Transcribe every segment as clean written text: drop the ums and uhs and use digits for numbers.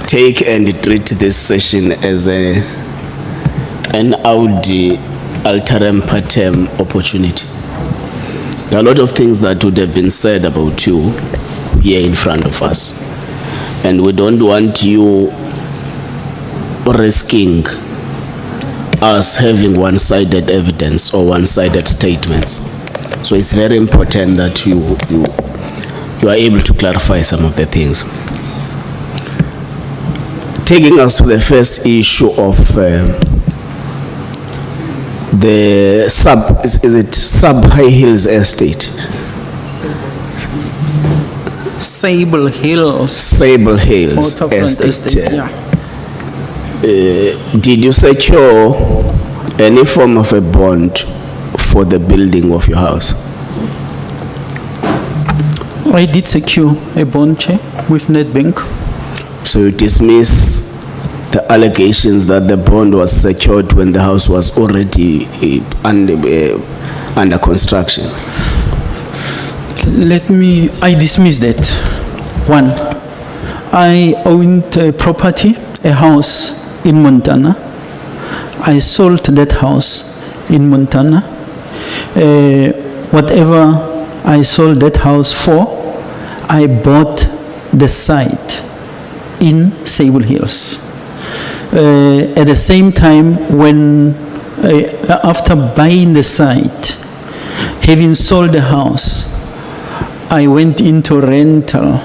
take and treat this session as an Audi alteram partem opportunity. There are a lot of things that would have been said about you here in front of us, and we don't want you risking us having one-sided evidence or one-sided statements. So it's very important that you are able to clarify some of the things. Taking us to the first issue of the Sub High Hills Estate? Sable Hills. Sable Hills Waterfront Estate. yeah. Did you secure any form of a bond for the building of your house? I did secure a bond check with Nedbank. So you dismiss the allegations that the bond was secured when the house was already under construction? I dismiss that. One, I owned a property, a house in Montana. I sold that house in Montana. Whatever I sold that house for, I bought the site in Sable Hills. At the same time, when after buying the site, having sold the house, I went into rental,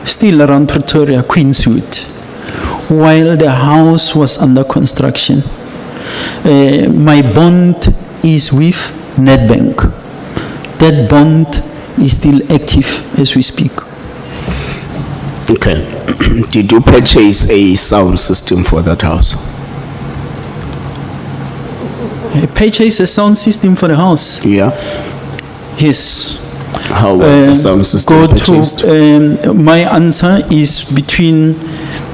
still around Pretoria, Queenswood, while the house was under construction. My bond is with Nedbank. That bond is still active as we speak. Okay. Did you purchase a sound system for that house? I purchased a sound system for the house. Yeah. Yes. How was the sound system purchased? My answer is between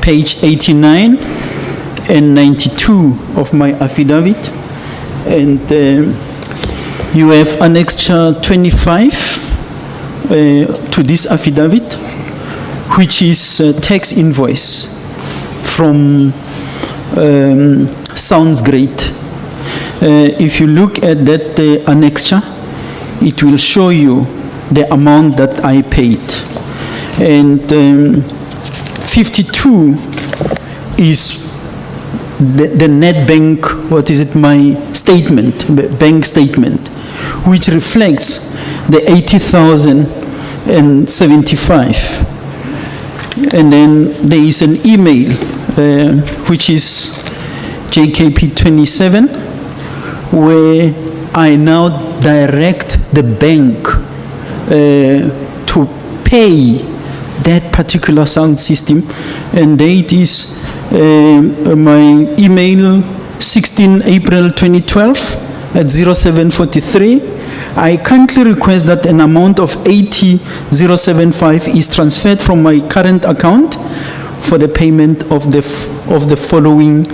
page 89 and 92 of my affidavit. And you have annexure 25 to this affidavit, which is a tax invoice from Sounds Great. If you look at that annexure, it will show you the amount that I paid. And 52 is the Nedbank, my statement, bank statement, which reflects the 80,075. And then there is an email, which is JKP 27, where I now direct the bank to pay that particular sound system. And date is my email 16 April 2012 at 0743. I kindly request that an amount of 80,075 is transferred from my current account for the payment of the following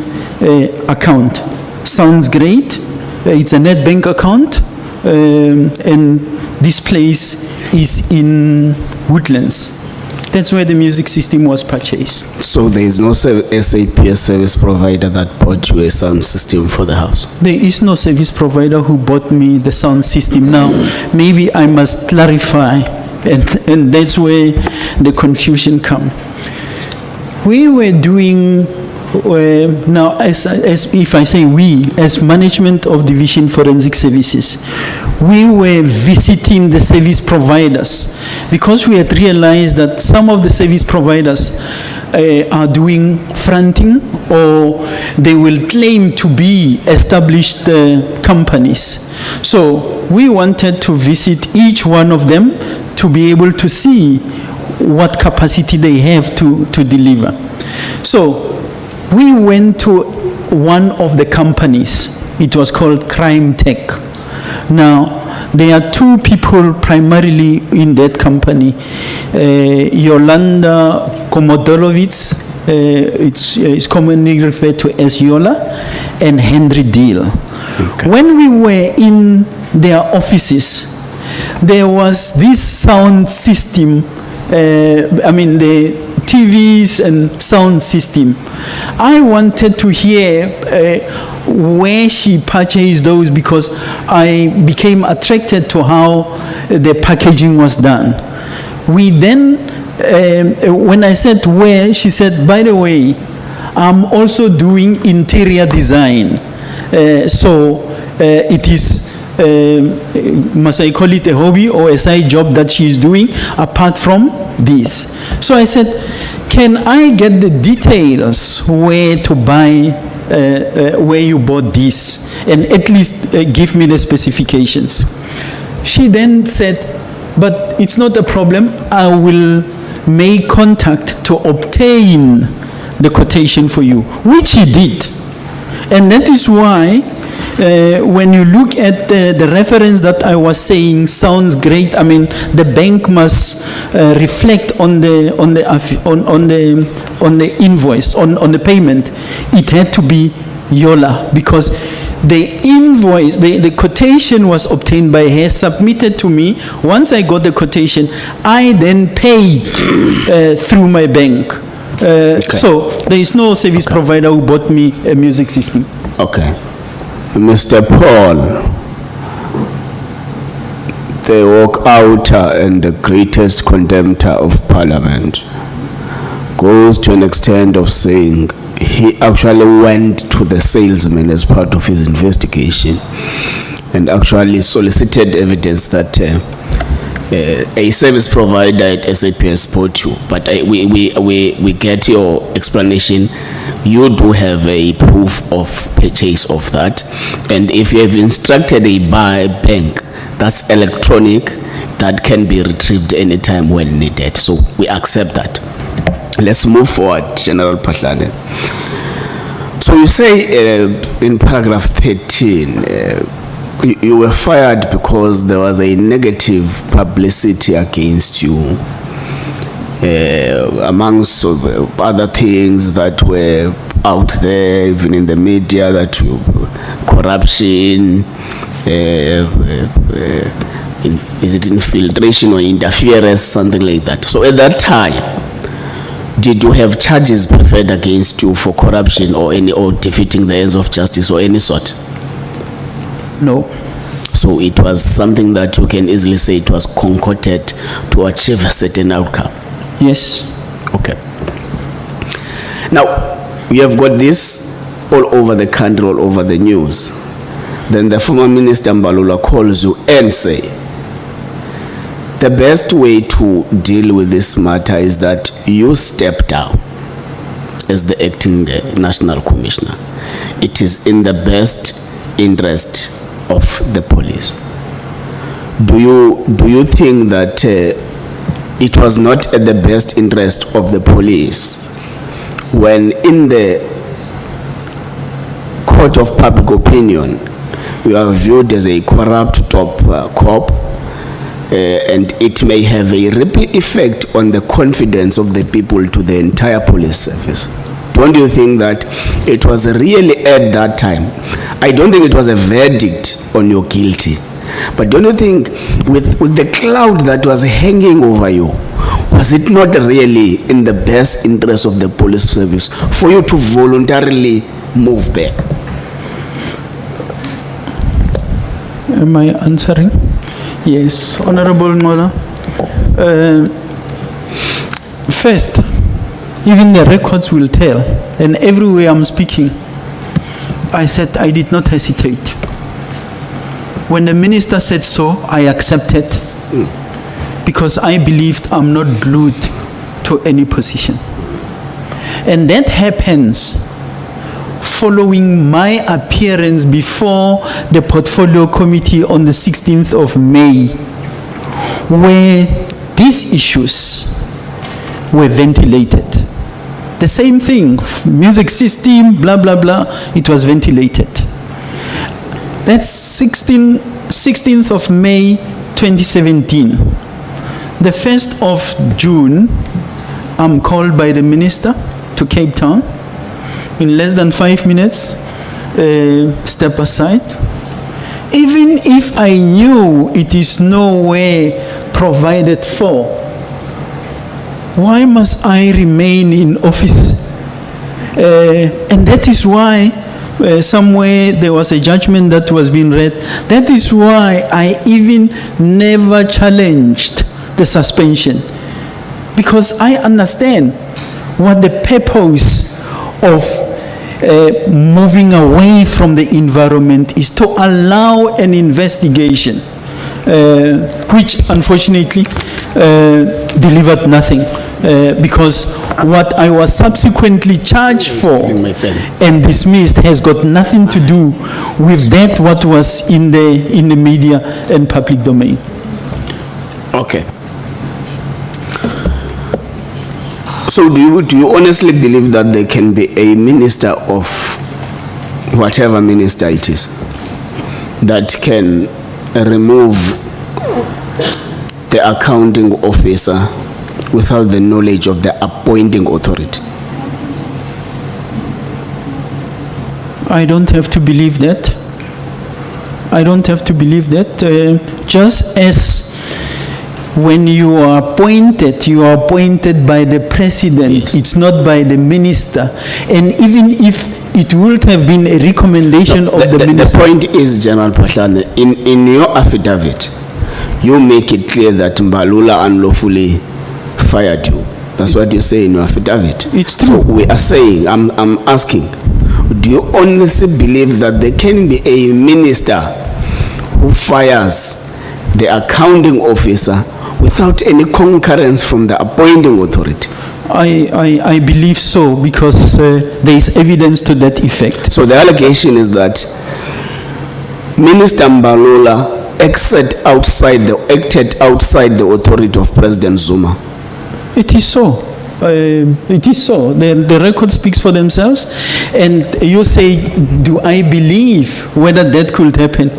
account. Sounds Great. It's a Nedbank account, and this place is in Woodlands. That's where the music system was purchased. So there is no SAPS service provider that bought you a sound system for the house? There is no service provider who bought me the sound system. Now, maybe I must clarify, and that's where the confusion comes. We were doing, now as if I say we, as management of Division Forensic Services, we were visiting the service providers because we had realized that some of the service providers are doing fronting, or they will claim to be established companies. So we wanted to visit each one of them to be able to see what capacity they have to deliver. So we went to one of the companies. It was called Crime Tech. Now, there are two people primarily in that company. Yolanda Komodorovic, it's commonly referred to as Yola, and Henry Deal. Okay. When we were in their offices, there was this sound system the TVs and sound system. I wanted to hear where she purchased those because I became attracted to how the packaging was done. We then, when I said where, she said, by the way, I'm also doing interior design. It is, must I call it a hobby or a side job that she's doing apart from this? So I said, can I get the details where to buy, where you bought this, and at least give me the specifications? She then said, but it's not a problem, I will make contact to obtain the quotation for you, which she did. And that is why when you look at the reference that I was saying sounds great. I mean, the bank must reflect on the invoice, on the payment. It had to be Yola, because the invoice, the quotation was obtained by her, submitted to me. Once I got the quotation, I then paid through my bank. So there is no service provider who bought me a music system. Okay. Mr. Paul, the walkouter and the greatest contemptor of Parliament, goes to an extent of saying he actually went to the salesman as part of his investigation and actually solicited evidence that a service provider at SAPS bought you. But we get your explanation. You do have a proof of purchase of that, and if you have instructed a bank, that's electronic, that can be retrieved anytime when needed. So we accept that. Let's move forward, General Phahlane. So you say in paragraph 13, you were fired because there was a negative publicity against you, amongst other things that were out there, even in the media, that corruption, is it infiltration or interference, something like that. So at that time, did you have charges preferred against you for corruption or defeating the ends of justice or any sort? No. So it was something that you can easily say it was concocted to achieve a certain outcome? Yes. Okay. Now, we have got this all over the country, all over the news. Then the former minister Mbalula calls you and say, the best way to deal with this matter is that you step down as the acting national commissioner. It is in the best interest of the police. Do you think that it was not at the best interest of the police when in the court of public opinion you are viewed as a corrupt top cop, and it may have a ripple effect on the confidence of the people to the entire police service? Don't you think that it was really at that time? I don't think it was a verdict on your guilty, but don't you think with the cloud that was hanging over you, was it not really in the best interest of the police service for you to voluntarily move back? Am I answering? Yes, Honorable Mola. First, even the records will tell, and everywhere I'm speaking, I said I did not hesitate. When the minister said so, I accepted, because I believed I'm not glued to any position. And that happens following my appearance before the portfolio committee on the 16th of May, where these issues were ventilated. The same thing, music system, blah, blah, blah, it was ventilated. That's 16th of May, 2017. The 1st of June, I'm called by the minister to Cape Town. In less than 5 minutes, step aside. Even if I knew it is nowhere provided for, why must I remain in office? And that is why somewhere there was a judgment that was being read. That is why I even never challenged the suspension, because I understand what the purpose of moving away from the environment is, to allow an investigation, which unfortunately delivered nothing, because what I was subsequently charged for and dismissed has got nothing to do with that what was in the media and public domain. Okay. So do you honestly believe that there can be a minister of whatever minister it is that can remove the accounting officer without the knowledge of the appointing authority? I don't have to believe that. I don't have to believe that. Just as when you are appointed by the president. Yes. It's not by the minister. And even if it would have been a recommendation of the minister. The point is, General Phahlane, in your affidavit, you make it clear that Mbalula unlawfully fired you. That's what you say in your affidavit. It's true. So we are saying, I'm asking, do you honestly believe that there can be a minister who fires the accounting officer without any concurrence from the appointing authority? I believe so, because there is evidence to that effect. So the allegation is that Minister Mbalula acted outside the authority of President Zuma. It is so. It is so. The record speaks for themselves. And you say, do I believe whether that could happen?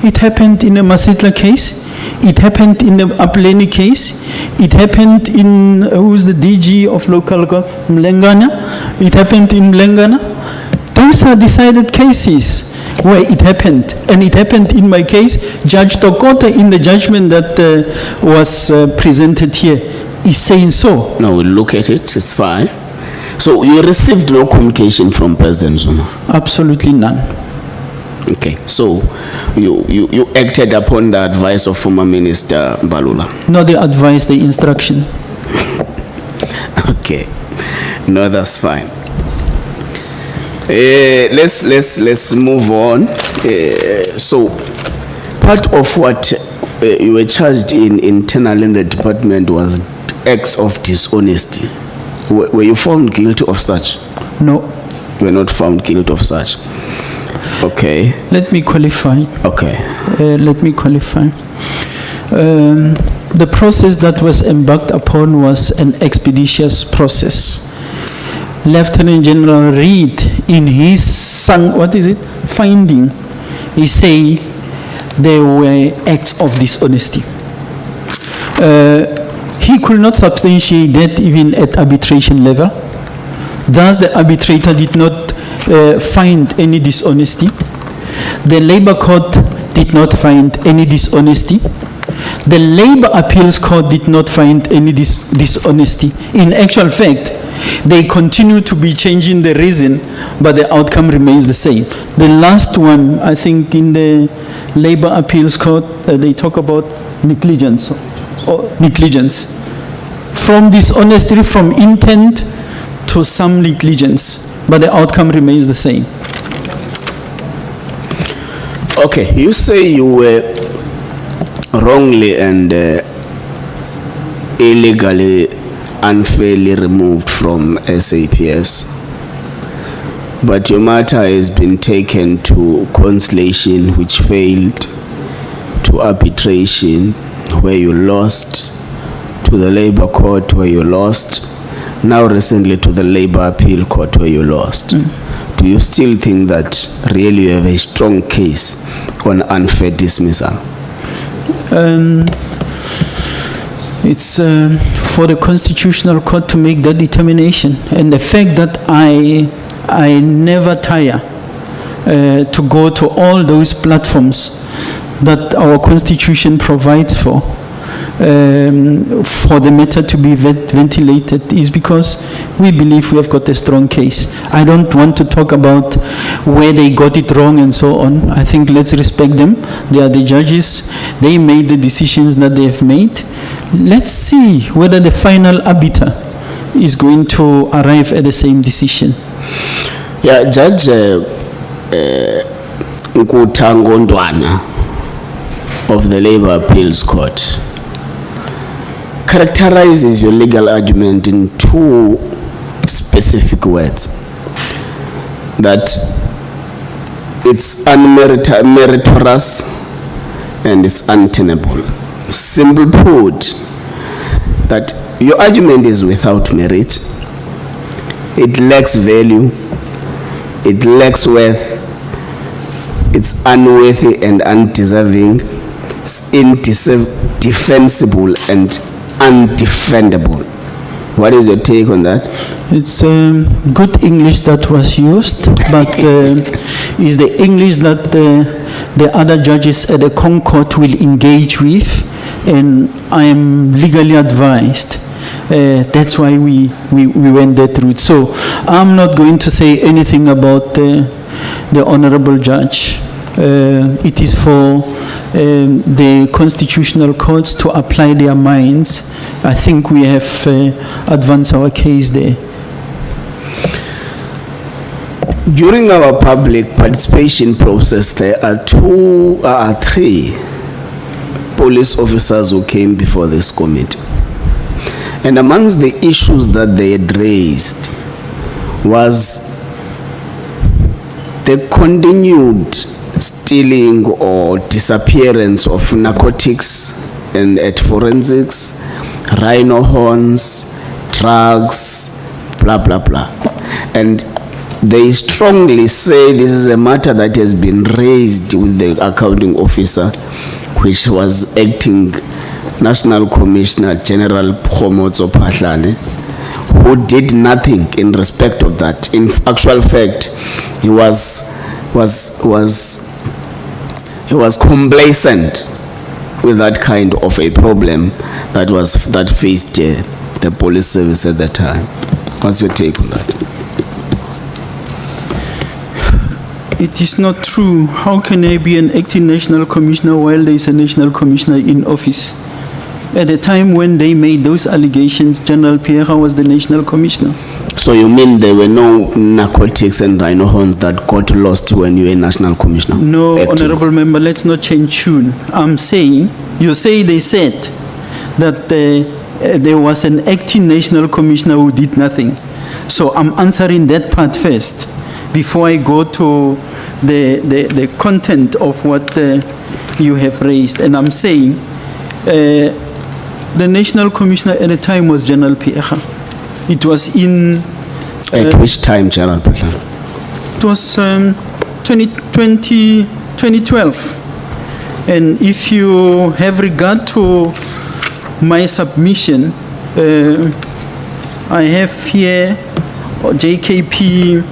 It happened in the Masitla case. It happened in the Phahlane case. It happened in, who's the DG of local government, Mlengana. It happened in Mlengana. Those are decided cases where it happened. And it happened in my case. Judge Tokota, in the judgment that was presented here, is saying so. No, we'll look at it. It's fine. So you received no communication from President Zuma? Absolutely none. Okay, so you acted upon the advice of former Minister Mbalula? Not the advice, the instruction. Okay, no, that's fine. Let's move on. So part of what you were charged in internally in the department was acts of dishonesty. Were you found guilty of such? No. You were not found guilty of such. Okay. Let me qualify. Okay. Let me qualify. The process that was embarked upon was an expeditious process. Lieutenant General Reid, in his finding, he say there were acts of dishonesty. He could not substantiate that even at arbitration level. Thus, the arbitrator did not find any dishonesty. The Labor Court did not find any dishonesty. The Labor Appeals Court did not find any dishonesty. In actual fact, they continue to be changing the reason, but the outcome remains the same. The last one, I think in the Labor Appeals Court, they talk about negligence. From dishonesty, from intent to some negligence, but the outcome remains the same. Okay, you say you were wrongly and illegally, unfairly removed from SAPS, but your matter has been taken to conciliation, which failed, to arbitration, where you lost, to the Labor Court, where you lost, now recently to the Labor Appeal Court, where you lost. Do you still think that really you have a strong case on unfair dismissal? It's for the Constitutional Court to make that determination. And the fact that I never tire to go to all those platforms that our Constitution provides for, for the matter to be ventilated is because we believe we have got a strong case. I don't want to talk about where they got it wrong and so on. I think let's respect them. They are the judges. They made the decisions that they have made. Let's see whether the final arbiter is going to arrive at the same decision. Yeah, Judge Nkutangondwana of the Labour Appeals Court characterizes your legal argument in two specific words: that it's unmeritorious and it's untenable. Simple put, that your argument is without merit, it lacks value, it lacks worth, it's unworthy and undeserving, it's indefensible and undefendable. What is your take on that? It's good English that was used, but is the English that the other judges at the Concord will engage with, and I am legally advised. That's why we went that route. So I'm not going to say anything about the Honorable Judge. It is for the constitutional courts to apply their minds. I think we have advanced our case there. During our public participation process, there are three police officers who came before this committee. And amongst the issues that they had raised was the continued stealing or disappearance of narcotics and at forensics, rhino horns, drugs, blah, blah, blah. And they strongly say this is a matter that has been raised with the accounting officer, which was acting National Commissioner General Phahlane, who did nothing in respect of that. In actual fact, he was complacent with that kind of a problem that faced the police service at that time. What's your take on that? It is not true. How can I be an acting national commissioner while there is a national commissioner in office? At the time when they made those allegations, General Pierre was the national commissioner. So you mean there were no narcotics and rhino horns that got lost when you were national commissioner? No, acting? Honorable Member, let's not change tune. I'm saying, you say they said that there was an acting national commissioner who did nothing. So I'm answering that part first before I go to the content of what you have raised. And I'm saying the national commissioner at the time was General Pierre. It was in... At which time, General Pierre? It was 2012. And if you have regard to my submission, I have here JKP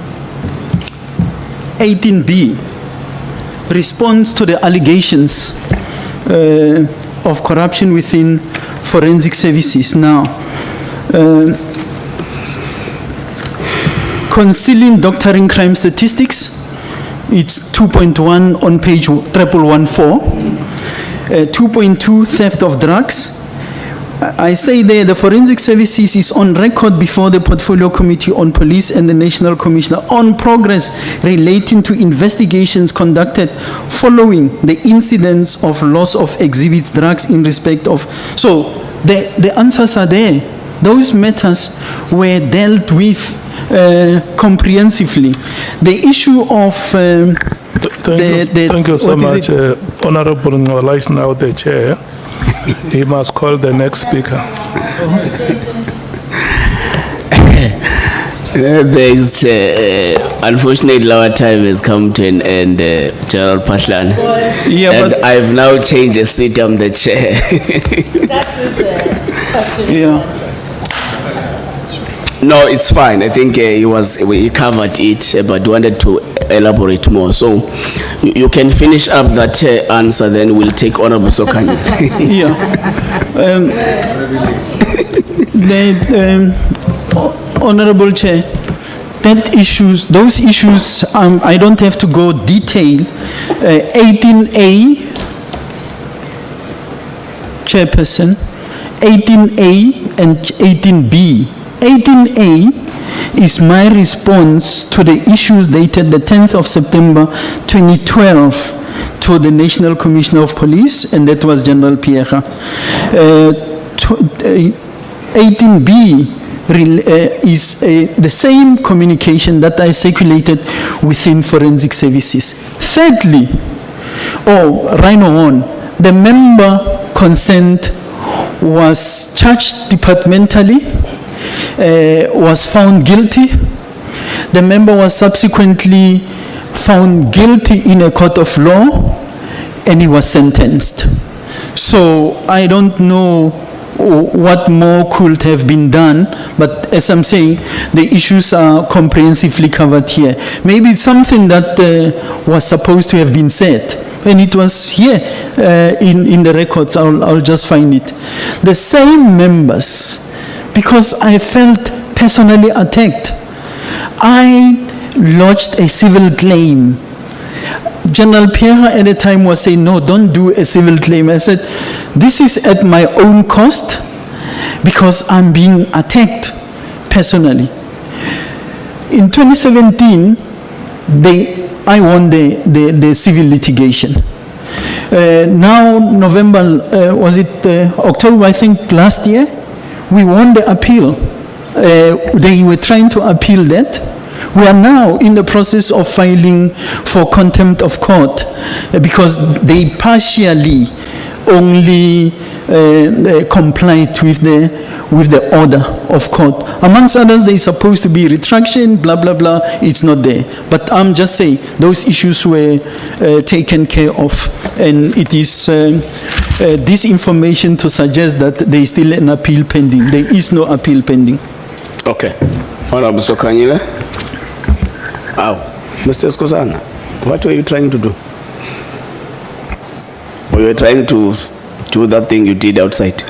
18B, response to the allegations of corruption within forensic services. Now, concealing doctoring crime statistics, it's 2.1 on page 1114. 2.2, theft of drugs. I say there the forensic services is on record before the Portfolio Committee on Police and the National Commissioner on progress relating to investigations conducted following the incidents of loss of exhibits, drugs in respect of... So the answers are there. Those matters were dealt with comprehensively. The issue of... Thank you so much, Honorable Ngolais, now the chair. He must call the next speaker. Thanks, Chair. Unfortunately, our time has come to an end, General Phahlane. Yeah, and but I've now changed the seat, I'm the chair. That was the question. yeah. No, it's fine. I think he covered it, but wanted to elaborate more. So you can finish up that answer, then we'll take Honorable Sokanya. Yeah. Honorable Chair, those issues, I don't have to go detail. 18A, Chairperson, 18A and 18B. 18A is my response to the issues dated the 10th of September 2012 to the National Commissioner of Police, and that was General Pierre. 18B is the same communication that I circulated within forensic services. Thirdly, Rhino 1, the member consent was charged departmentally, was found guilty. The member was subsequently found guilty in a court of law, and he was sentenced. So I don't know what more could have been done, but as I'm saying, the issues are comprehensively covered here. Maybe it's something that was supposed to have been said, and it was here in the records. I'll just find it. The same members, because I felt personally attacked, I lodged a civil claim. General Pierre at the time was saying, no, don't do a civil claim. I said, this is at my own cost because I'm being attacked personally. In 2017, I won the civil litigation. Now, November, was it October, I think, last year, we won the appeal. They were trying to appeal that. We are now in the process of filing for contempt of court because they partially only complied with the order of court. Amongst others, there is supposed to be retraction, blah, blah, blah. It's not there. But I'm just saying those issues were taken care of. And it is disinformation to suggest that there is still an appeal pending. There is no appeal pending. Okay. Honorable Sokanyile. Mr. Skosana, what were you trying to do? Or you were trying to do that thing you did outside?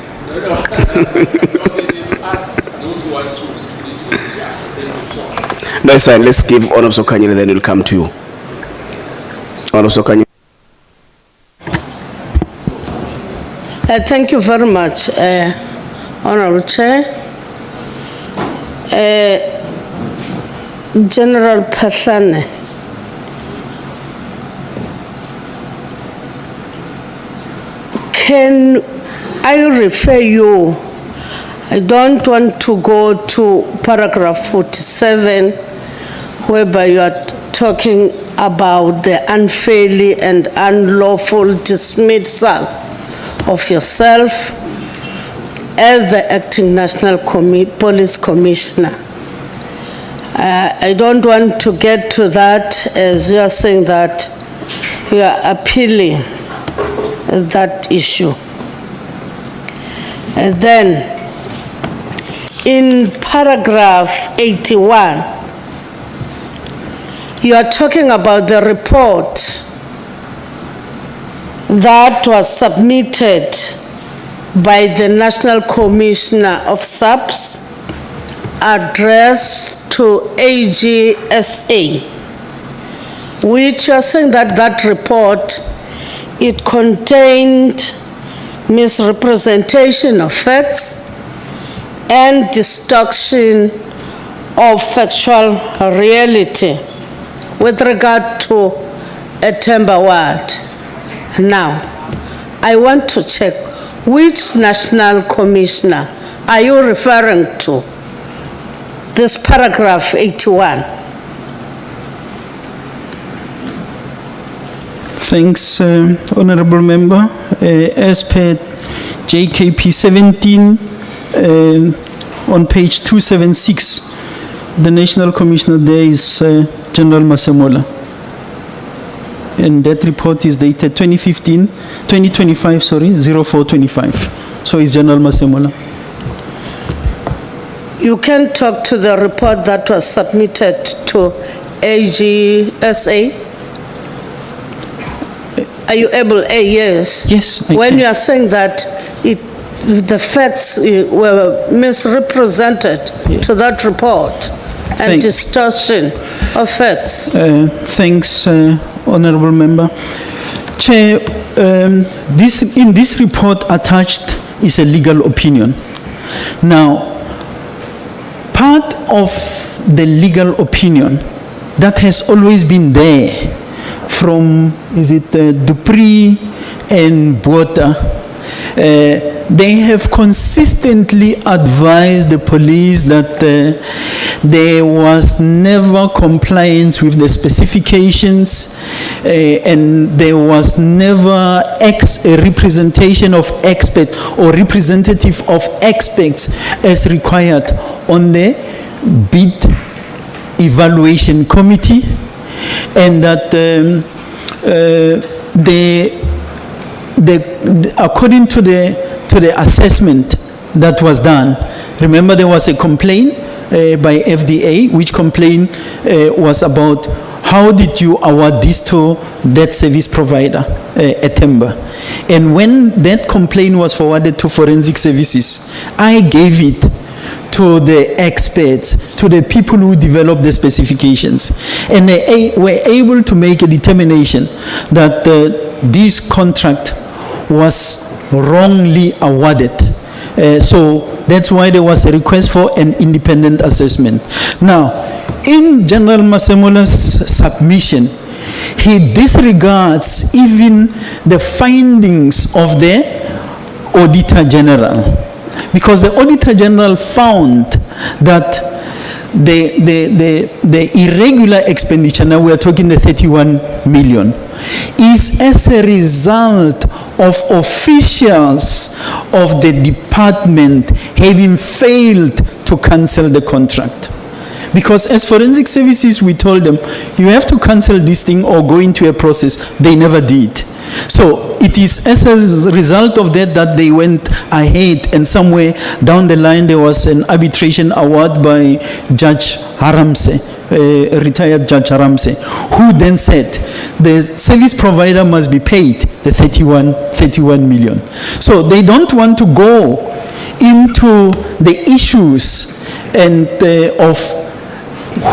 No, it's fine. Let's give Honorable Sokanyile, then we'll come to you. Honorable Sokanyile. Thank you very much, Honorable Chair. General Phahlane, can I refer you? I don't want to go to paragraph 47, whereby you are talking about the unfairly and unlawful dismissal of yourself as the acting National Police Commissioner. I don't want to get to that, as you are saying that you are appealing that issue. And then, in paragraph 81, you are talking about the report that was submitted by the National Commissioner of SAPS, addressed to AGSA, which you are saying that that report, it contained misrepresentation of facts and distortion of factual reality with regard to a timber ward. Now, I want to check which National Commissioner are you referring to? This paragraph 81. Thanks, Honorable Member. As per JKP 17, on page 276, the National Commissioner there is General Masemola. And that report is dated 2025, 0425. So it's General Masemola. you can talk to the report that was submitted to AGSA? Are you able? Yes. Yes, I When can. you are saying that the facts were misrepresented to that report and Thank- distortion of facts. Thanks, Honorable Member. Chair, in this report attached is a legal opinion. Now, part of the legal opinion that has always been there from, Dupree and Botha, they have consistently advised the police that there was never compliance with the specifications and there was never a representation of expert or representative of experts as required on the bid evaluation committee, and that according to the assessment that was done, remember there was a complaint by FDA, which complaint was about how did you award this to that service provider, Atemba. And when that complaint was forwarded to forensic services, I gave it to the experts, to the people who developed the specifications. And they were able to make a determination that this contract was wrongly awarded. So that's why there was a request for an independent assessment. Now, in General Masemola's submission, he disregards even the findings of the Auditor General, because the Auditor General found that the irregular expenditure, now we are talking the 31 million, is as a result of officials of the department having failed to cancel the contract. Because as forensic services, we told them, you have to cancel this thing or go into a process. They never did. So it is as a result of that that they went ahead, and somewhere down the line there was an arbitration award by Judge Haramse, retired Judge Haramse, who then said the service provider must be paid the 31 million. So they don't want to go into the issues and of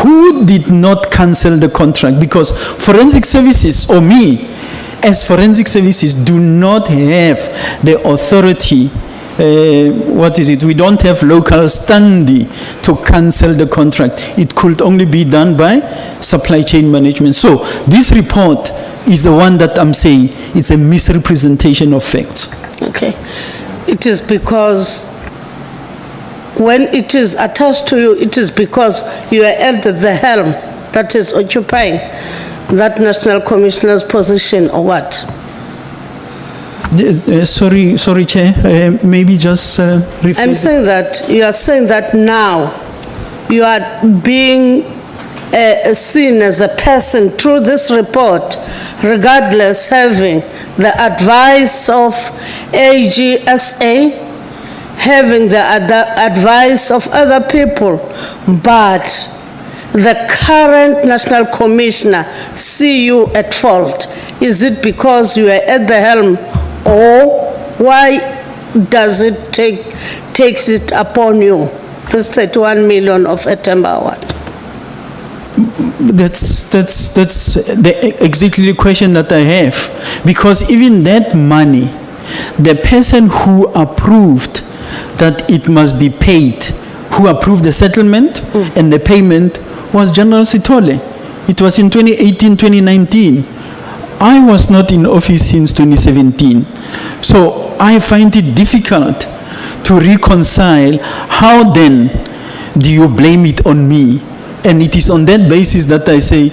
who did not cancel the contract, because forensic services, or me as forensic services, do not have the authority, we don't have local standing to cancel the contract. It could only be done by supply chain management. So this report is the one that I'm saying it's a misrepresentation of facts. Okay. It is because when it is attached to you, it is because you are at the helm that is occupying that National Commissioner's position, or what? Sorry, Chair, maybe just refer. I'm saying that, you are saying that now you are being seen as a person through this report, regardless having the advice of AGSA, having the advice of other people, but the current National Commissioner see you at fault. Is it because you are at the helm, or why does it takes it upon you, this 31 million of Atemba award? That's exactly the question that I have, because even that money, the person who approved that it must be paid, who approved the settlement and the payment, was General Sithole. It was in 2018, 2019. I was not in office since 2017. So I find it difficult to reconcile how then do you blame it on me? And it is on that basis that I say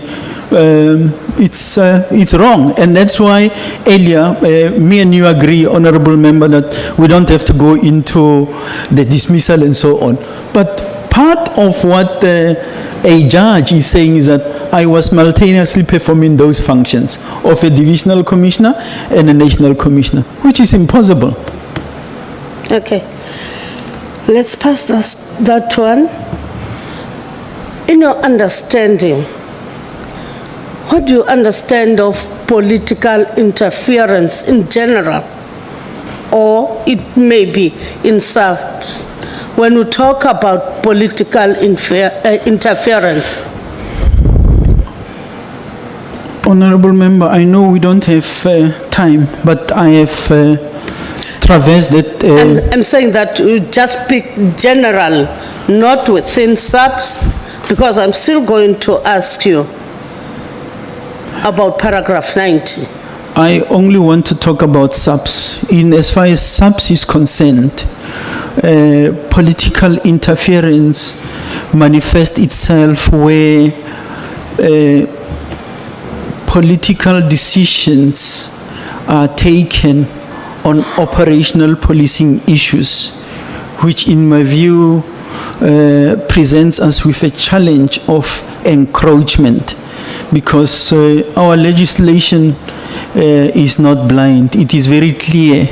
it's wrong. And that's why earlier, me and you agree, Honorable Member, that we don't have to go into the dismissal and so on. But part of what a judge is saying is that I was simultaneously performing those functions of a divisional commissioner and a national commissioner, which is impossible. Okay. Let's pass this that one. In your understanding, what do you understand of political interference in general? Or it may be in SAPS, when we talk about political interference? Honorable Member, I know we don't have time, but I have traversed it. I'm saying that you just speak general, not within SAPS, because I'm still going to ask you about paragraph 90. I only want to talk about SAPS. In as far as SAPS is concerned, political interference manifests itself where political decisions are taken on operational policing issues, which in my view presents us with a challenge of encroachment, because our legislation is not blind. It is very clear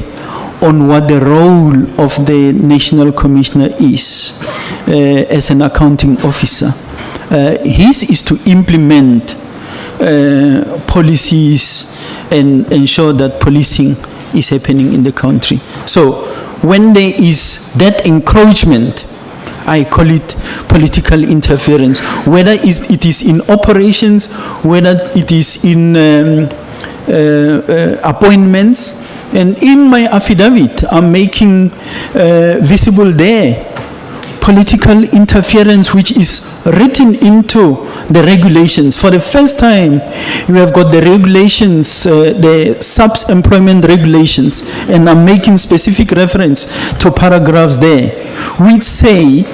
on what the role of the National Commissioner is as an accounting officer. His is to implement policies and ensure that policing is happening in the country. So when there is that encroachment, I call it political interference, whether it is in operations, whether it is in appointments. And in my affidavit, I'm making visible there political interference which is written into the regulations. For the first time, we have got the regulations, the SAPS employment regulations, and I'm making specific reference to paragraphs there, which say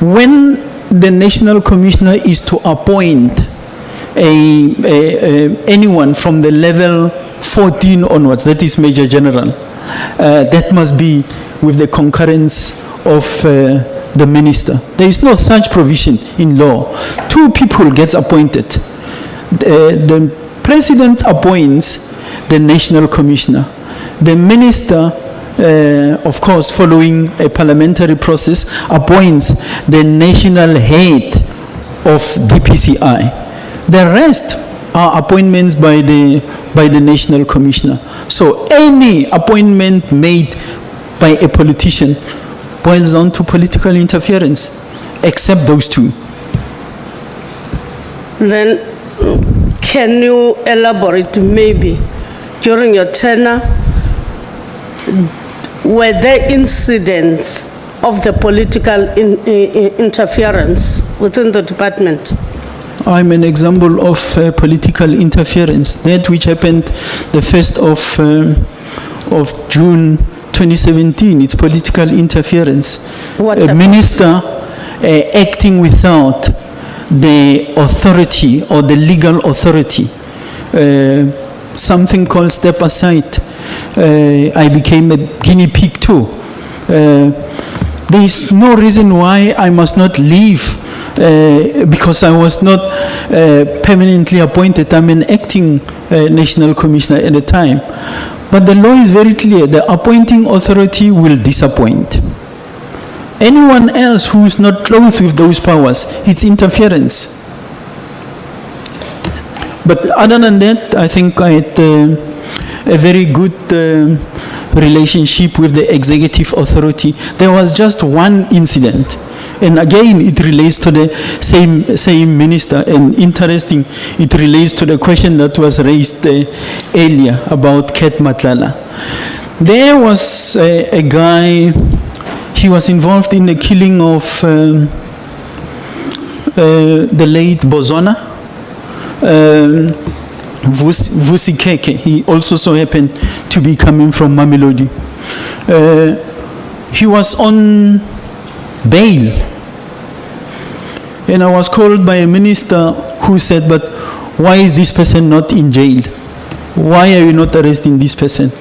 when the National Commissioner is to appoint anyone from the level 14 onwards, that is Major General, that must be with the concurrence of the minister. There is no such provision in law. Two people gets appointed. The president appoints the National Commissioner. The minister, of course, following a parliamentary process, appoints the national head of DPCI. The rest are appointments by the National Commissioner. So any appointment made by a politician boils down to political interference, except those two. Then can you elaborate maybe during your tenure, were there incidents of the political interference within the department? I'm an example of political interference. That which happened the 1st of June 2017, it's political interference. What A happened? minister acting without the authority or the legal authority, something called step aside. I became a guinea pig too. There is no reason why I must not leave because I was not permanently appointed. I'm an acting National Commissioner at the time. But the law is very clear. The appointing authority will disappoint. Anyone else who is not clothed with those powers, it's interference. But other than that, I think I had a very good relationship with the executive authority. There was just one incident. And again, it relates to the same minister. And interesting, it relates to the question that was raised earlier about Ket Matlala. There was a guy, he was involved in the killing of the late Bozona, Vusikeke. He also so happened to be coming from Mamelodi. He was on bail. And I was called by a minister who said, but why is this person not in jail? Why are you not arresting this person?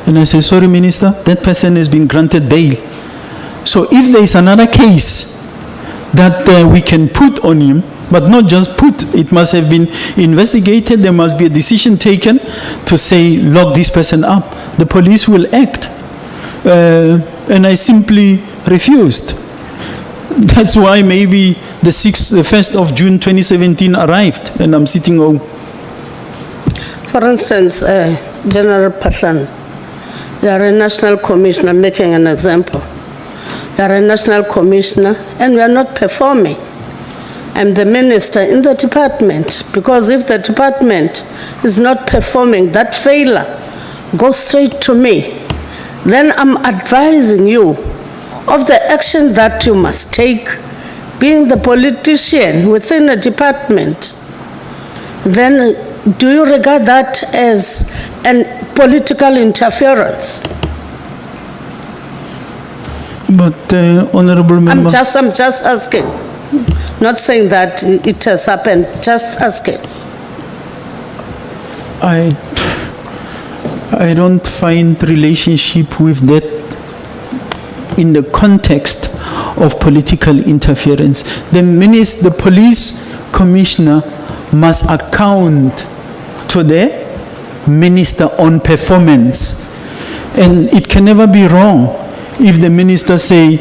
And I said, sorry, minister, that person has been granted bail. So if there is another case that we can put on him, but not just put, it must have been investigated, there must be a decision taken to say, lock this person up. The police will act. And I simply refused. That's why maybe the 1st of June 2017 arrived and I'm sitting home. For instance, General Phahlane, you are a national commissioner, making an example. You are a national commissioner and you are not performing. I'm the minister in the department, because if the department is not performing, that failure goes straight to me. Then I'm advising you of the action that you must take, being the politician within a department. Then do you regard that as a political interference? But Honorable Member, I'm just asking. Not saying that it has happened, just asking. I don't find relationship with that in the context of political interference. The police commissioner must account to the minister on performance. And it can never be wrong if the minister say,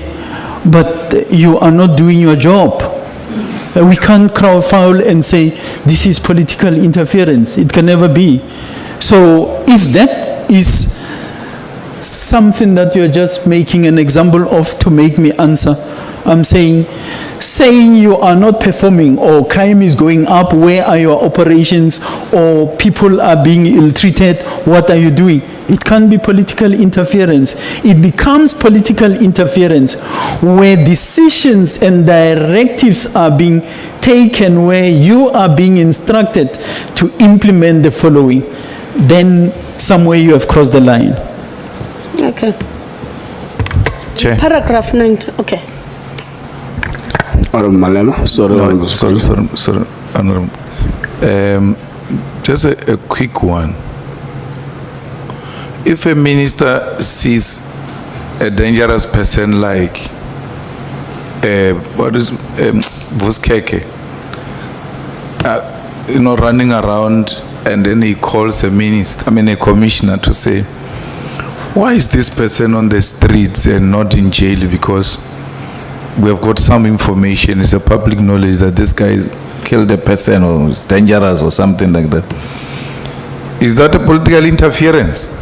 but you are not doing your job. We can't crowd foul and say, this is political interference. It can never be. So if that is something that you're just making an example of to make me answer, I'm saying you are not performing or crime is going up, where are your operations, or people are being ill-treated, what are you doing? It can't be political interference. It becomes political interference where decisions and directives are being taken, where you are being instructed to implement the following. Then somewhere you have crossed the line. Okay. Chair. Paragraph 90, okay. Honorable Malema, sorry. No, sorry, Honorable. Just a quick one. If a minister sees a dangerous person like Vuskeke, running around, and then he calls a commissioner to say, why is this person on the streets and not in jail? Because we have got some information, it's a public knowledge that this guy killed a person or is dangerous or something like that. Is that a political interference?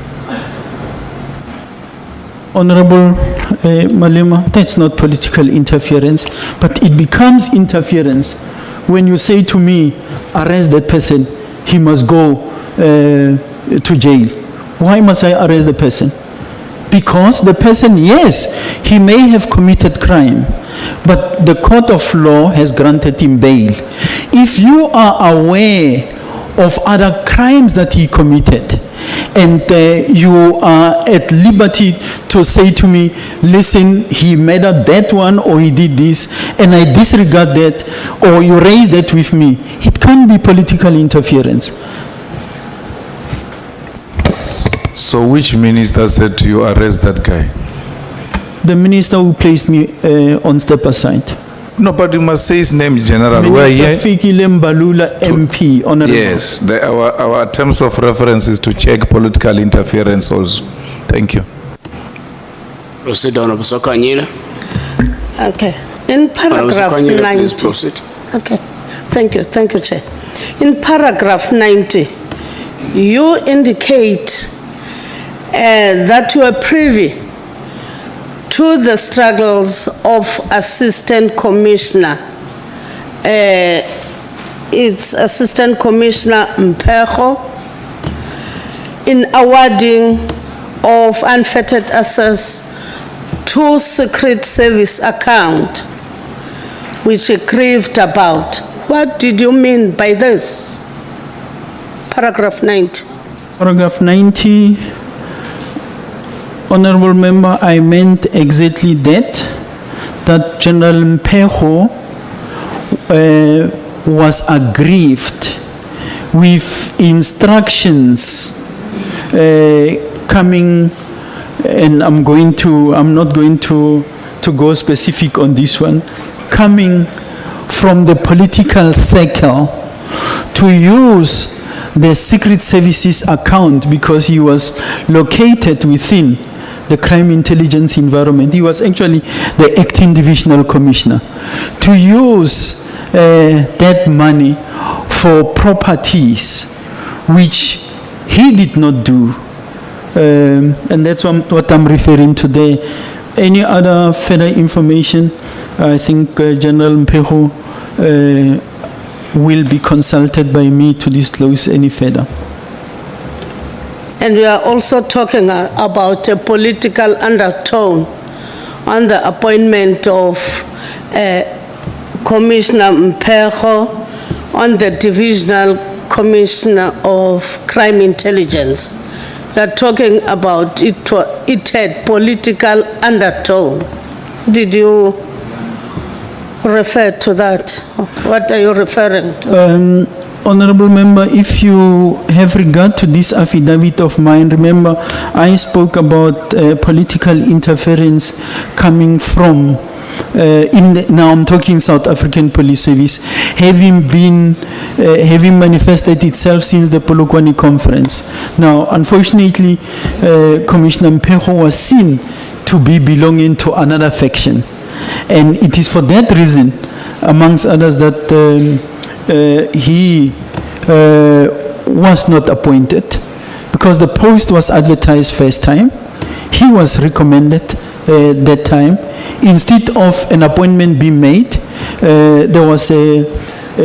Honorable Malema, that's not political interference, but it becomes interference when you say to me, arrest that person, he must go to jail. Why must I arrest the person? Because the person, yes, he may have committed crime, but the court of law has granted him bail. If you are aware of other crimes that he committed, and you are at liberty to say to me, listen, he murdered that one or he did this, and I disregard that, or you raise that with me, it can't be political interference. So which minister said to you, arrest that guy? The minister who placed me on step aside. No, but you must say his name, General. Minister Fikile Mbalula, MP, Honorable. Yes, our terms of reference is to check political interference also. Thank you. Proceed, Honorable Sokanyile. Okay. In paragraph Honorable Sokanyile, please 90. proceed. Okay. Thank you, Chair. In paragraph 90, you indicate that you are privy to the struggles of Assistant Commissioner. It's Assistant Commissioner Mpejo in awarding of unfettered access to Secret Service account, which he grieved about. What did you mean by this? Paragraph 90. Paragraph 90. Honorable Member, I meant exactly that General Mpejo was aggrieved with instructions coming, and I'm not going to go specific on this one, coming from the political circle to use the Secret Services account, because he was located within the crime intelligence environment. He was actually the acting divisional commissioner. To use that money for properties which he did not do. And that's what I'm referring to there. Any other further information? I think General Mpeho will be consulted by me to disclose any further. And we are also talking about a political undertone on the appointment of Commissioner Mpeho on the Divisional Commissioner of Crime Intelligence. We are talking about it had political undertone. Did you refer to that? What are you referring to? Honorable Member, if you have regard to this affidavit of mine, remember I spoke about political interference coming from, now I'm talking South African Police Service, having manifested itself since the Polokwane conference. Now, unfortunately, Commissioner Mpeho was seen to be belonging to another faction. And it is for that reason, amongst others, that he was not appointed, because the post was advertised first time. He was recommended that time. Instead of an appointment being made, there was a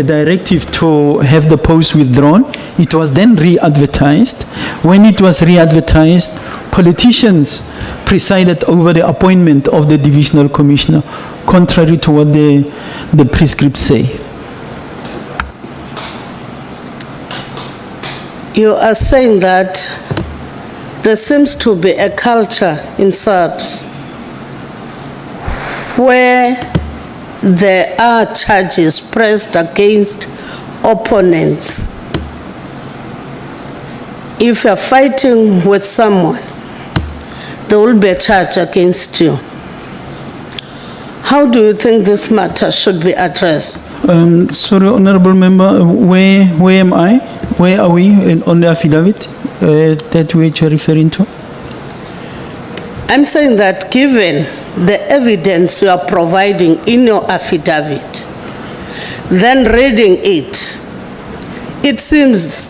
directive to have the post withdrawn. It was then re-advertised. When it was re-advertised, politicians presided over the appointment of the divisional commissioner, contrary to what the prescripts say. You are saying that there seems to be a culture in SAPS where there are charges pressed against opponents. If you're fighting with someone, there will be a charge against you. How do you think this matter should be addressed? Sorry, Honorable Member, where am I? Where are we on the affidavit that which you're referring to? I'm saying that given the evidence you are providing in your affidavit, then reading it, it seems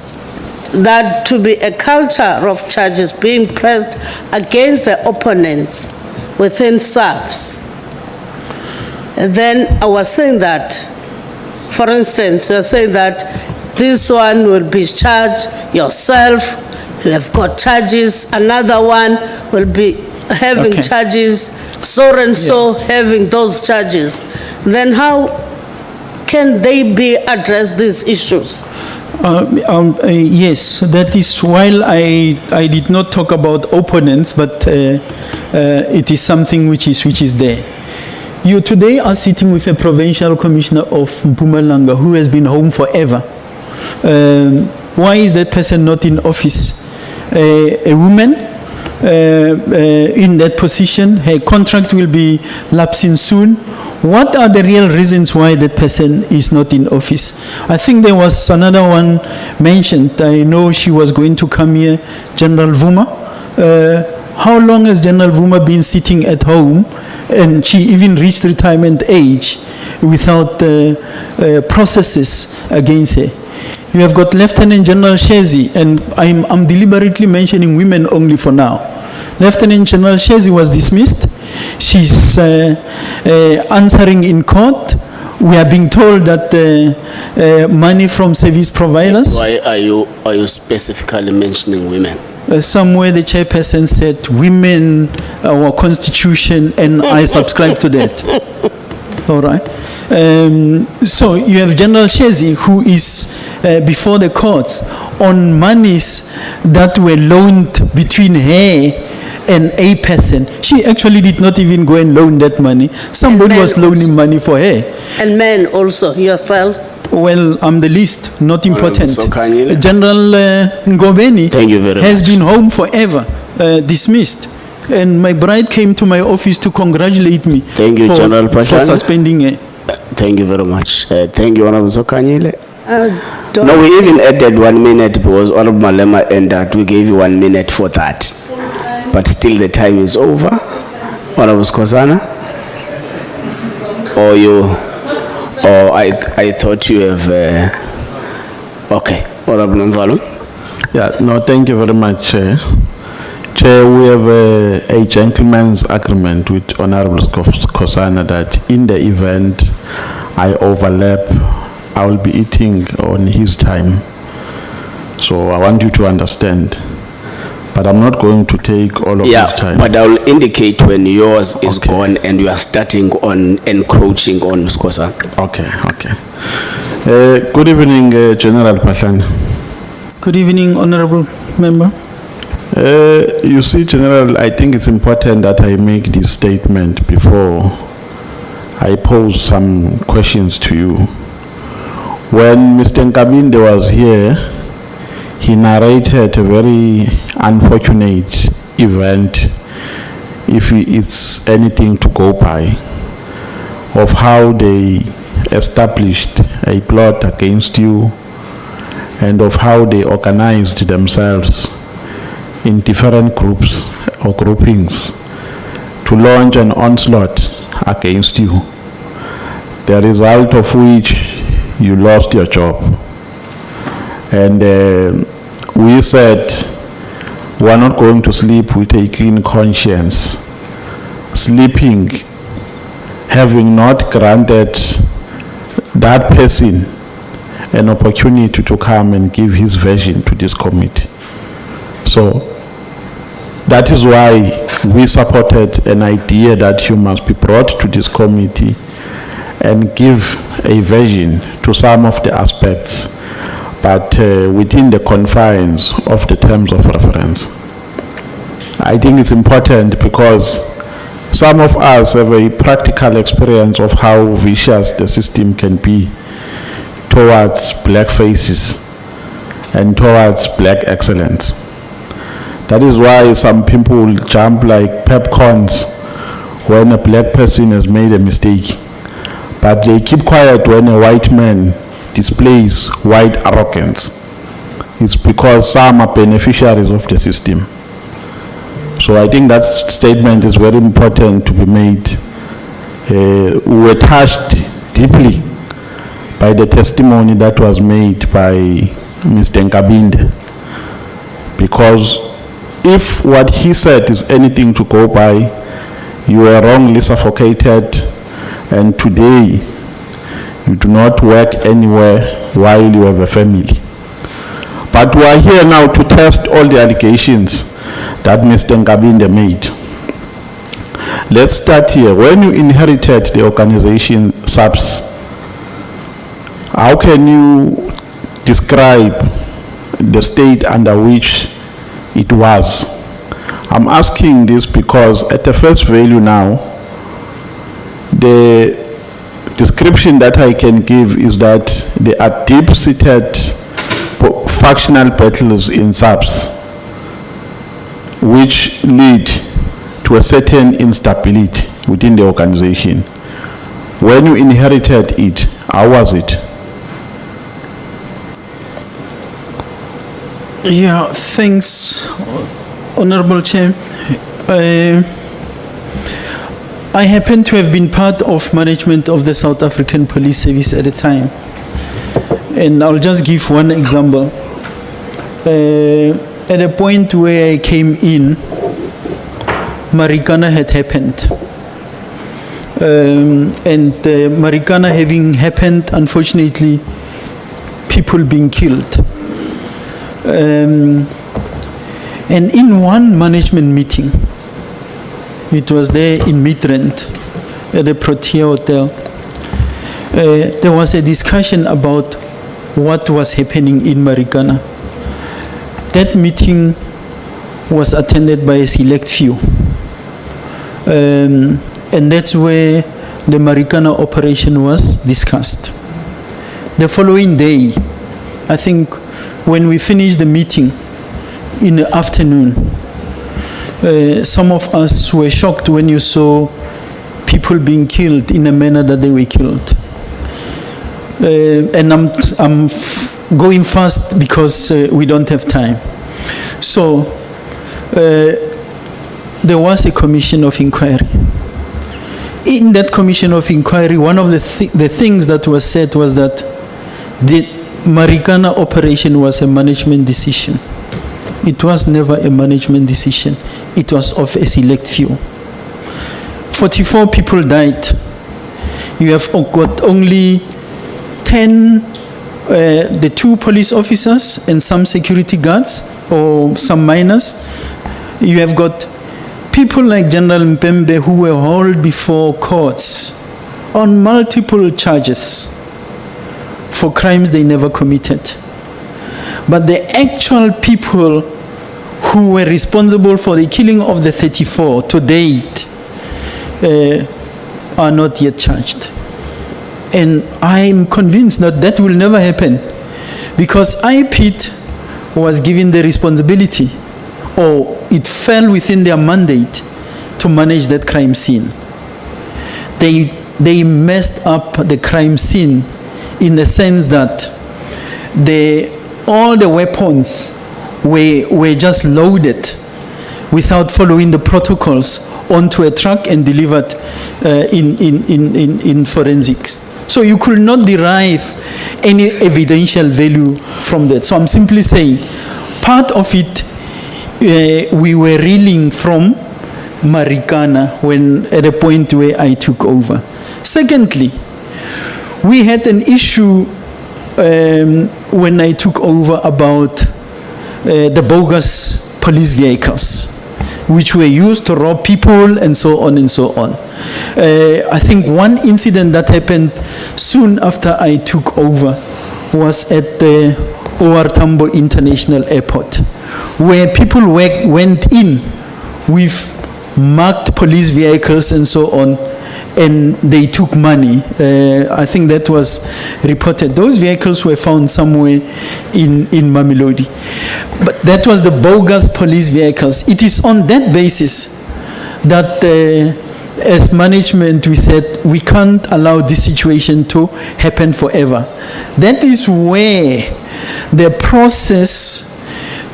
that to be a culture of charges being pressed against the opponents within SAPS. Then I was saying that, for instance, you are saying that this one will be charged, yourself, you have got charges, another one will be having charges, so and so having those charges. Then how can they be addressed, these issues? Yes, that is while I did not talk about opponents, but it is something which is there. You today are sitting with a provincial commissioner of Mpumalanga who has been home forever. Why is that person not in office? A woman in that position, her contract will be lapsing soon. What are the real reasons why that person is not in office? I think there was another one mentioned. I know she was going to come here, General Vuma. How long has General Vuma been sitting at home, and she even reached retirement age without processes against her? You have got Lieutenant General Shezi, and I'm deliberately mentioning women only for now. Lieutenant General Shezi was dismissed. She's answering in court. We are being told that money from service providers. Why are you specifically mentioning women? Somewhere the chairperson said women, our constitution, and I subscribe to that. All right. So you have General Shezi, who is before the courts on monies that were loaned between her and a person. She actually did not even go and loan that money. Somebody was loaning money for her. And men also, yourself? Well, I'm the least, not important. So Kanyile. General Ngobeni Thank you very has much. been home forever, dismissed. And my bride came to my office to congratulate me Thank you, General for Phahlane. suspending her. Thank you very much. Thank you, Honorable Zokanyile. Don't- No, we even added 1 minute because Honorable Malema ended. We gave you 1 minute for that. but still the time is over. Honorable Skhosana? Or I thought you have, okay, Honorable Mvalo? Yeah, no, thank you very much, Chair. Chair, we have a gentleman's agreement with Honorable Skhosana that in the event I overlap, I will be eating on his time. So I want you to understand. But I'm not going to take all of Yeah, his time. but I will indicate when yours is Okay. gone and you are starting on encroaching on Skhosana. Okay. Good evening, General Phahlane. Good evening, Honorable Member. You see, General, I think it's important that I make this statement before I pose some questions to you. When Mr. Nkabinde was here, he narrated a very unfortunate event, if it's anything to go by, of how they established a plot against you and of how they organized themselves in different groups or groupings to launch an onslaught against you, the result of which you lost your job. And we said we're not going to sleep with a clean conscience, sleeping having not granted that person an opportunity to come and give his version to this committee. So that is why we supported an idea that you must be brought to this committee and give a version to some of the aspects, but within the confines of the terms of reference. I think it's important because some of us have a practical experience of how vicious the system can be towards black faces and towards black excellence. That is why some people will jump like pepcorns when a black person has made a mistake, but they keep quiet when a white man displays white arrogance. It's because some are beneficiaries of the system. So I think that statement is very important to be made. We were touched deeply by the testimony that was made by Mr. Nkabinde, because if what he said is anything to go by, you were wrongly suffocated, and today you do not work anywhere while you have a family. But we are here now to test all the allegations that Mr. Nkabinde made. Let's start here. When you inherited the organization SAPS, how can you describe the state under which it was? I'm asking this because at the first value now, the description that I can give is that there are deep-seated factional battles in SAPS which lead to a certain instability within the organization. When you inherited it, how was it? Yeah, thanks, Honorable Chair. I happen to have been part of management of the South African Police Service at the time. And I'll just give one example. At a point where I came in, Marikana had happened. And Marikana having happened, unfortunately, people being killed. And in one management meeting, it was there in Midrand at the Protea Hotel, there was a discussion about what was happening in Marikana. That meeting was attended by a select few. And that's where the Marikana operation was discussed. The following day, I think when we finished the meeting in the afternoon, some of us were shocked when you saw people being killed in a manner that they were killed. And I'm going fast because we don't have time. So there was a commission of inquiry. In that commission of inquiry, one of the things that was said was that the Marikana operation was a management decision. It was never a management decision. It was of a select few. 44 people died. You have got only 10, the 2 police officers and some security guards or some minors. You have got people like General Mpembe who were hauled before courts on multiple charges for crimes they never committed. But the actual people who were responsible for the killing of the 34 to date are not yet charged. And I'm convinced that that will never happen, because IPIT was given the responsibility, or it fell within their mandate to manage that crime scene. They messed up the crime scene in the sense that all the weapons were just loaded without following the protocols onto a truck and delivered in forensics. So you could not derive any evidential value from that. So I'm simply saying, part of it, we were reeling from Marikana at a point where I took over. Secondly, we had an issue when I took over about the bogus police vehicles, which were used to rob people and so on and so on. I think one incident that happened soon after I took over was at the OR Tambo International Airport, where people went in with marked police vehicles and so on, and they took money. I think that was reported. Those vehicles were found somewhere in Mamelodi. But that was the bogus police vehicles. It is on that basis that as management we said we can't allow this situation to happen forever. That is where the process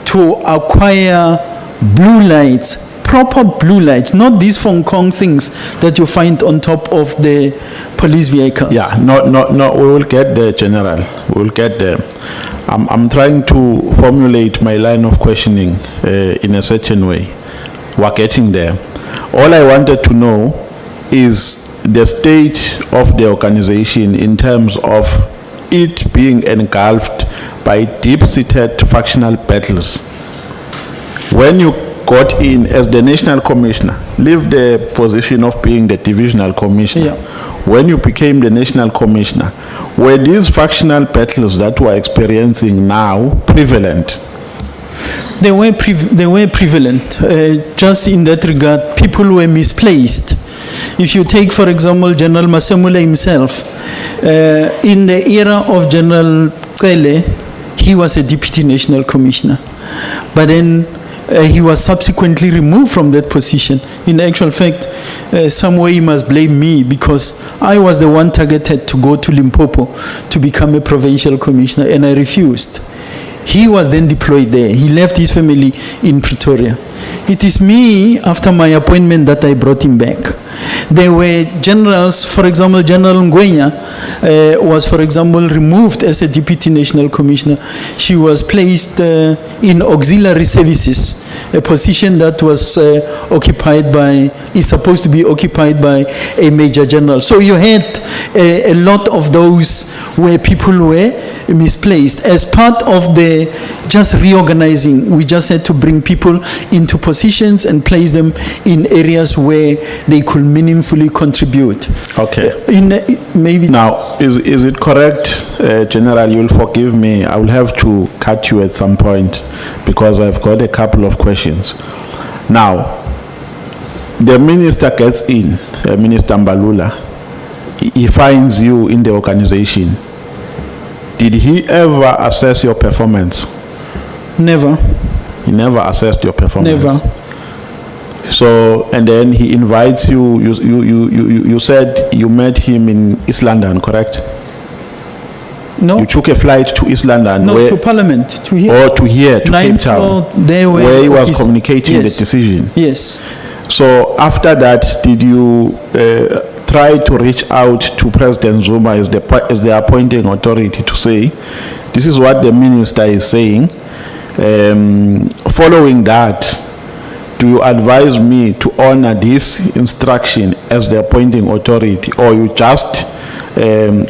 to acquire blue lights, proper blue lights, not these Hong Kong things that you find on top of the police vehicles. Yeah, no, we will get there, General. We will get there. I'm trying to formulate my line of questioning in a certain way. We're getting there. All I wanted to know is the state of the organization in terms of it being engulfed by deep-seated factional battles. When you got in as the national commissioner, leave the position of being the divisional commissioner. Yeah. When you became the national commissioner, were these factional battles that we're experiencing now prevalent? They were prevalent. Just in that regard, people were misplaced. If you take, for example, General Masemula himself, in the era of General Cele, he was a deputy national commissioner. But then he was subsequently removed from that position. In actual fact, some way he must blame me, because I was the one targeted to go to Limpopo to become a provincial commissioner, and I refused. He was then deployed there. He left his family in Pretoria. It is me, after my appointment, that I brought him back. There were generals, for example, General Ngwenya was, for example, removed as a deputy national commissioner. She was placed in auxiliary services, a position that was is supposed to be occupied by a major general. So you had a lot of those where people were misplaced. As part of the just reorganizing, we just had to bring people into positions and place them in areas where they could meaningfully contribute. Okay. Maybe now, is it correct, General? You'll forgive me. I will have to cut you at some point because I've got a couple of questions. Now, the minister gets in, Minister Mbalula. He finds you in the organization. Did he ever assess your performance? Never. He never assessed your performance? Never. So, and then he invites you, you said you met him in East London, correct? No. You took a flight to East London? No, to Parliament, to here. Or to here, to Cape Town, where he was office. communicating Yes. the decision? Yes. So after that, did you try to reach out to President Zuma as the appointing authority to say, this is what the minister is saying? Following that, do you advise me to honor this instruction as the appointing authority, or you just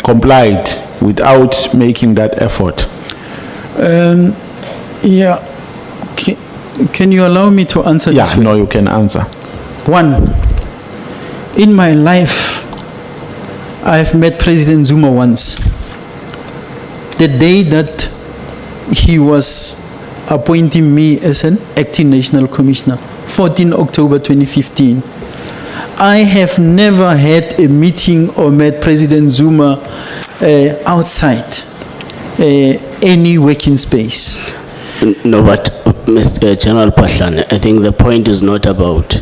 complied without making that effort? Yeah. Can you allow me to answer this? Yeah, no, you can answer. One, in my life, I've met President Zuma once. The day that he was appointing me as an acting national commissioner, 14 October 2015. I have never had a meeting or met President Zuma outside any working space. No, but Mr. General Phahlane, I think the point is not about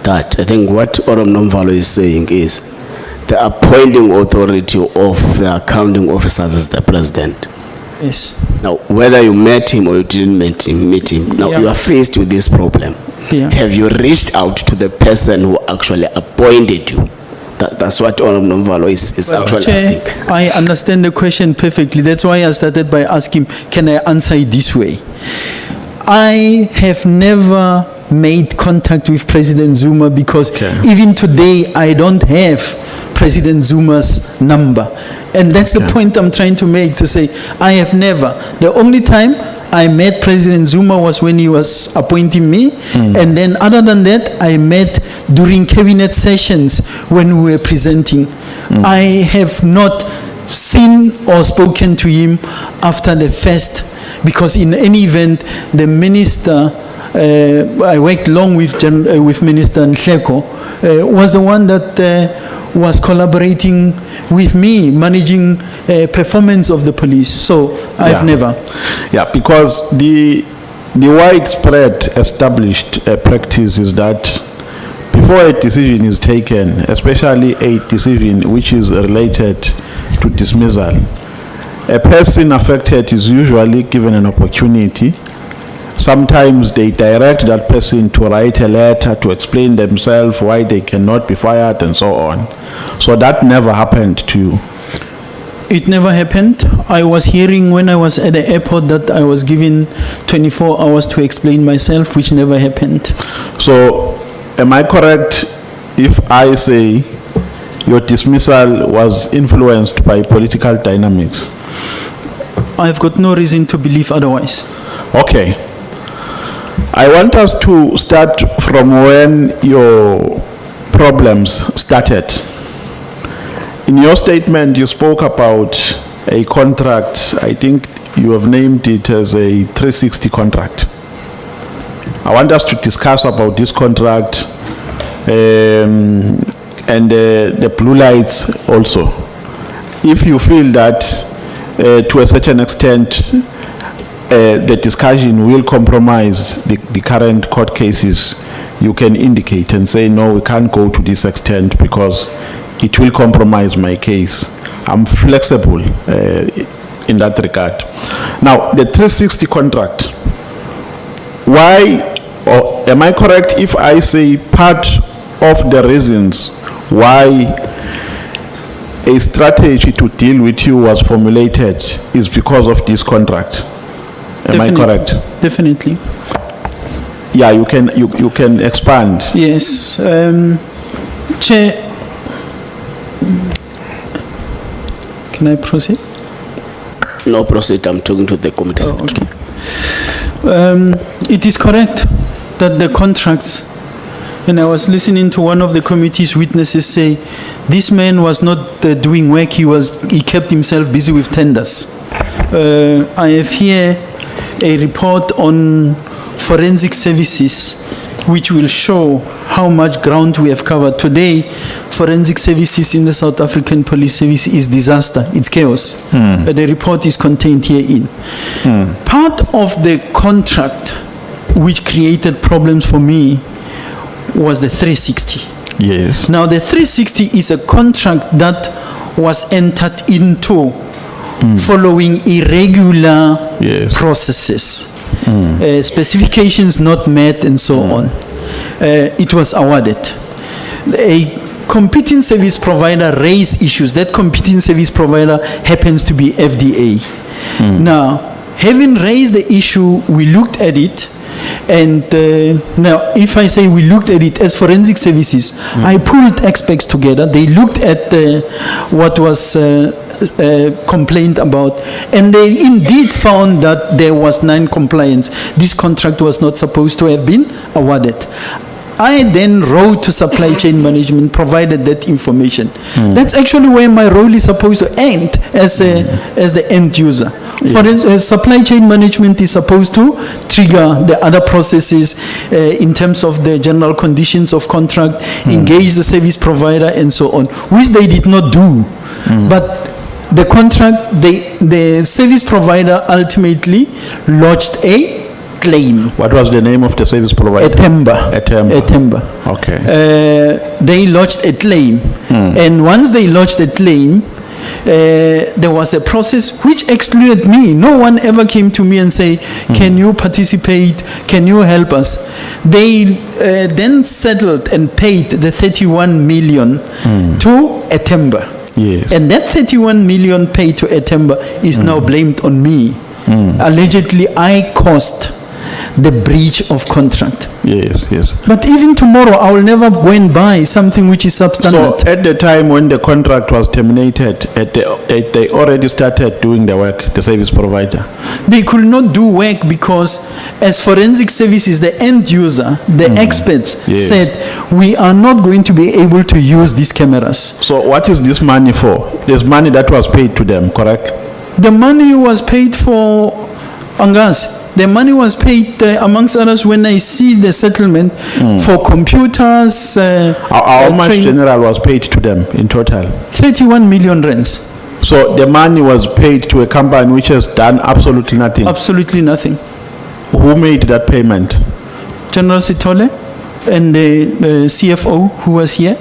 that. I think what Oram Nomvalo is saying is the appointing authority of the accounting officers is the president. Yes. Now, whether you met him or you didn't meet him, now Yeah. you are faced with this problem. Yeah. Have you reached out to the person who actually appointed you? That's what Oram Nomvalo is actually Chair, asking. I understand the question perfectly. That's why I started by asking, can I answer it this way? I have never made contact with President Zuma because even today I don't have President Zuma's number. And that's the point I'm trying to make, to say I have never. The only time I met President Zuma was when he was appointing me. And then other than that, I met during cabinet sessions when we were presenting. I have not seen or spoken to him after the first, because in any event, the minister, I worked long with Minister Nhleko, was the one that was collaborating with me, managing performance of the police. So I've never. Yeah, because the widespread established practice is that before a decision is taken, especially a decision which is related to dismissal, a person affected is usually given an opportunity. Sometimes they direct that person to write a letter to explain themselves why they cannot be fired and so on. So that never happened to you. It never happened. I was hearing when I was at the airport that I was given 24 hours to explain myself, which never happened. So am I correct if I say your dismissal was influenced by political dynamics? I've got no reason to believe otherwise. Okay. I want us to start from when your problems started. In your statement, you spoke about a contract. I think you have named it as a 360 contract. I want us to discuss about this contract and the blue lights also. If you feel that to a certain extent the discussion will compromise the current court cases, you can indicate and say, no, we can't go to this extent because it will compromise my case. I'm flexible in that regard. Now, the 360 contract, why, or am I correct if I say part of the reasons why a strategy to deal with you was formulated is because of this contract? Am I correct? Definitely. Yeah, you can expand. Yes. Chair, can I proceed? No, proceed. I'm talking to the committee secretary. Okay. It is correct that the contracts, and I was listening to one of the committee's witnesses say, this man was not doing work, he kept himself busy with tenders. I have here a report on forensic services which will show how much ground we have covered. Today, forensic services in the South African Police Service is disaster, it's chaos. The report is contained herein. Part of the contract which created problems for me was the 360. Yes. Now, the 360 is a contract that was entered into following irregular processes, specifications not met and so on. it was awarded. A competing service provider raised issues. That competing service provider happens to be FDA. Now, having raised the issue, we looked at it. And now, if I say we looked at it as forensic services, I pulled experts together. They looked at what was complained about, and they indeed found that there was non-compliance. This contract was not supposed to have been awarded. I then wrote to supply chain management, provided that information. That's actually where my role is supposed to end as the end user. For supply chain management is supposed to trigger the other processes in terms of the general conditions of contract, engage the service provider, and so on, which they did not do. But the contract, the service provider ultimately lodged a claim. What was the name of the service provider? Etemba. Okay. They lodged a claim. And once they lodged a claim, there was a process which excluded me. No one ever came to me and say, can you participate? Can you help us? They then settled and paid the 31 million to Etemba. Yes. And that 31 million paid to Etemba is now blamed on me. Allegedly, I caused the breach of contract. Yes, yes. But even tomorrow, I will never go and buy something which is So substandard. at the time when the contract was terminated, they already started doing the work, the service provider. They could not do work because as forensic services, the end user, the experts Yes. said, we are not going to be able to use these cameras. So what is this money for? There's money that was paid to them, correct? The money was paid for Angas. The money was paid, amongst others, when I see the settlement for computers. How much train- general was paid to them in total? 31 million rands. So the money was paid to a company which has done absolutely nothing. Absolutely nothing. Who made that payment? General Sitole and the CFO who was here.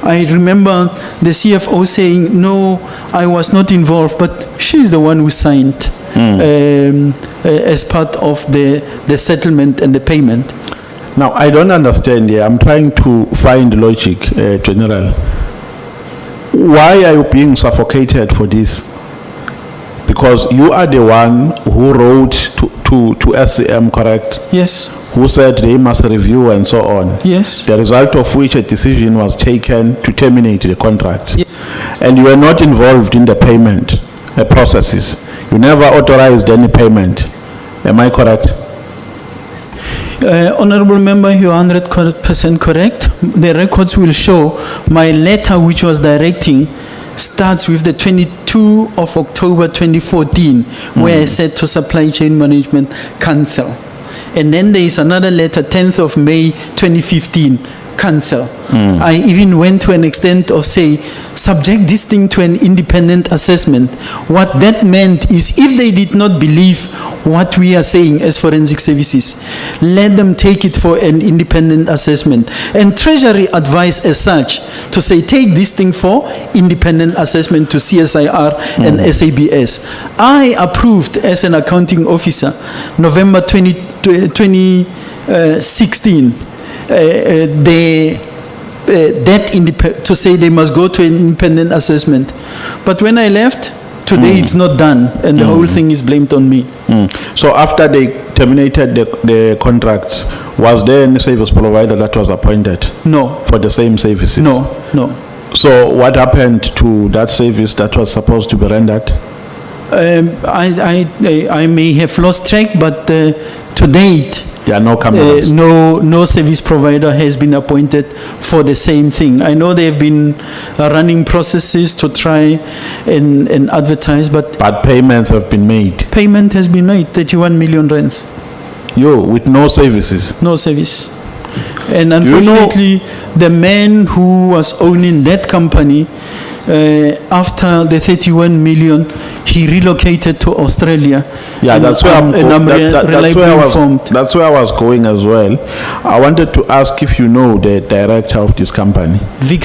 I remember the CFO saying, no, I was not involved, but she's the one who signed as part of the settlement and the payment. Now, I don't understand here. I'm trying to find logic, General. Why are you being suffocated for this? Because you are the one who wrote to SCM, correct? Yes, Who said they must review and so on. yes. The result of which a decision was taken to terminate the contract. Ye- And you were not involved in the payment processes. You never authorized any payment. Am I correct? Honorable Member, you are 100% correct. The records will show my letter, which was directing, starts with the 22 of October 2014, where I said to Supply Chain Management, cancel. And then there is another letter, 10th of May 2015, cancel. I even went to an extent of say, subject this thing to an independent assessment. What that meant is if they did not believe what we are saying as forensic services, let them take it for an independent assessment. And Treasury advised as such to say, take this thing for independent assessment to CSIR and SABS. I approved as an accounting officer, November 2016, to say they must go to an independent assessment. But when I left, today it's not done, and the whole thing is blamed on me. So after they terminated the contract, was there any service provider that was appointed No, for the same services? no. So what happened to that service that was supposed to be rendered? I may have lost track, but to date, There are no cameras. no service provider has been appointed for the same thing. I know they've been running processes to try and advertise, but But payments have been made. payment has been made, 31 million rands, You, with no services. no service. And you know- unfortunately, the man who was owning that company, after the 31 million, he relocated to Australia. Yeah, And that's where I'm and I'm reliably informed. that's where I was going as well. I wanted to ask if you know the director of this company. Vic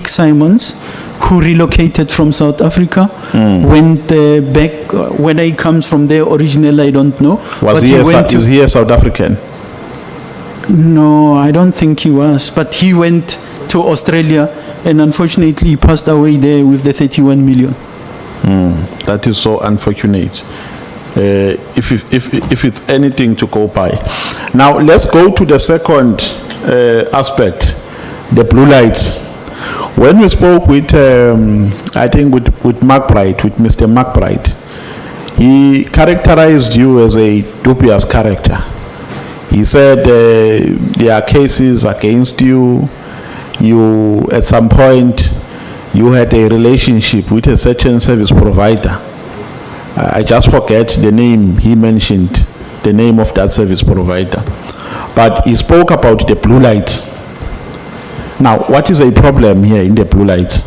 Simons, who relocated from South Africa, went back. Whether he comes from there originally, I don't know. Was But he went is he a South African? No, I don't think he was, but he went to Australia and unfortunately he passed away there with the 31 million. That is so unfortunate. If it's anything to go by. Now let's go to the second aspect, the blue lights. When we spoke with, I think with McBride, with Mr. McBride, he characterized you as a dubious character. He said there are cases against you. You, at some point, you had a relationship with a certain service provider. I just forget the name he mentioned, the name of that service provider. But he spoke about the blue lights. Now, what is a problem here in the blue lights?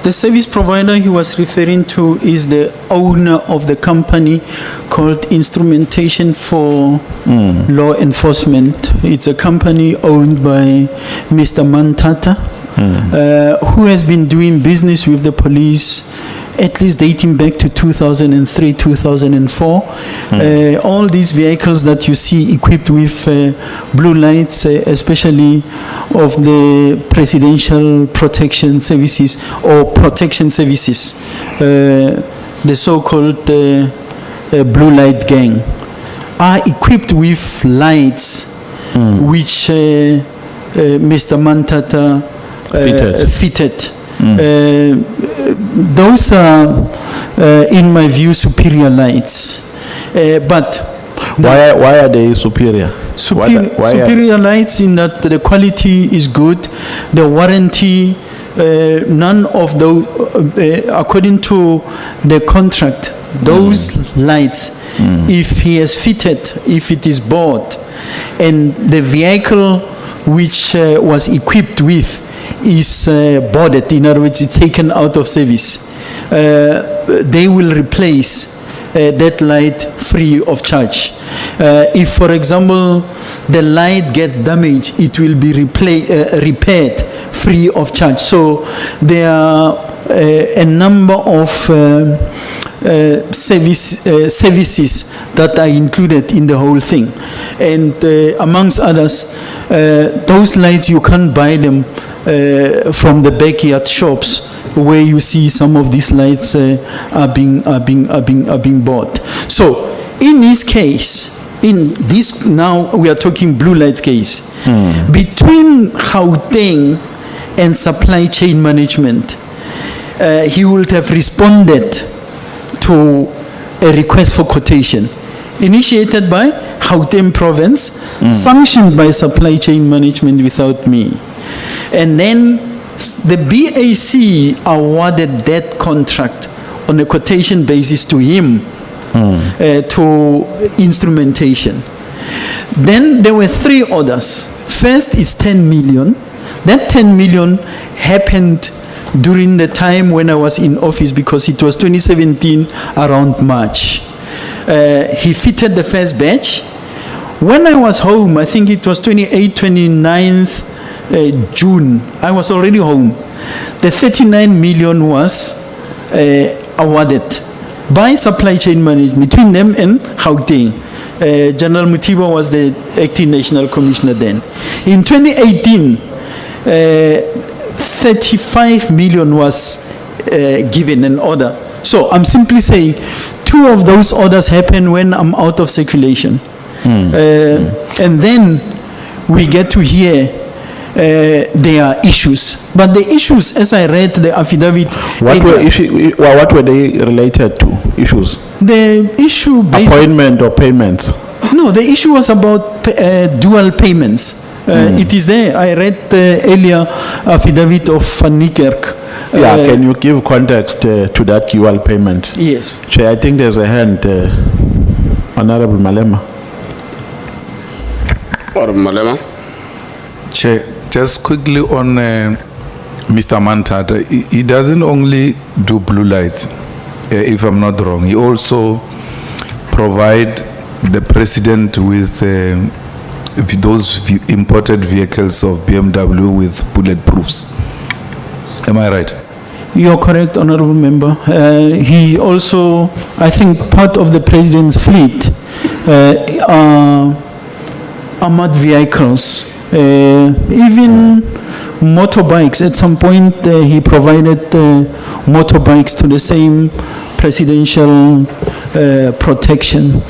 The service provider he was referring to is the owner of the company called Instrumentation for Law Enforcement. It's a company owned by Mr. Mantata, who has been doing business with the police at least dating back to 2003, 2004. All these vehicles that you see equipped with blue lights, especially of the Presidential Protection Services or Protection Services, the so-called blue light gang, are equipped with lights which Mr. Mantata fitted. Those are, in my view, superior lights. But Why are they superior? superior lights in that the quality is good, the warranty, none of those, according to the contract, those lights, if he has fitted, if it is bought, and the vehicle which was equipped with is boarded, in other words, it's taken out of service, they will replace that light free of charge. If, for example, the light gets damaged, it will be repaired free of charge. So there are a number of services that are included in the whole thing. And amongst others, those lights, you can't buy them from the backyard shops where you see some of these lights are being bought. So in this case, in this, now we are talking blue lights case, between Gauteng and supply chain management, he would have responded to a request for quotation initiated by Gauteng province, sanctioned by supply chain management without me. And then the BAC awarded that contract on a quotation basis to him, to instrumentation. Then there were three orders. First is 10 million. That 10 million happened during the time when I was in office, because it was 2017 around March. He fitted the first batch. When I was home, I think it was 29th June, I was already home. The 39 million was awarded by supply chain management, between them and Gauteng. General Mutiba was the acting national commissioner then. In 2018, 35 million was given an order. So I'm simply saying, two of those orders happen when I'm out of circulation. And then we get to hear there are issues. But the issues, as I read the affidavit... What were they related to, issues? The issue... Appointment or payments? No, the issue was about dual payments. It is there. I read the earlier affidavit of Van Niekerk. Can you give context to that dual payment? Yes. Chair, I think there's a hand. Honorable Malema. Honorable Malema. Chair, just quickly on Mr. Mantata, he doesn't only do blue lights, if I'm not wrong. He also provide the president with those imported vehicles of BMW with bulletproofs. Am I right? You're correct, Honorable Member. He also, I think, part of the President's fleet armored vehicles, even motorbikes. At some point, he provided motorbikes to the same presidential protection.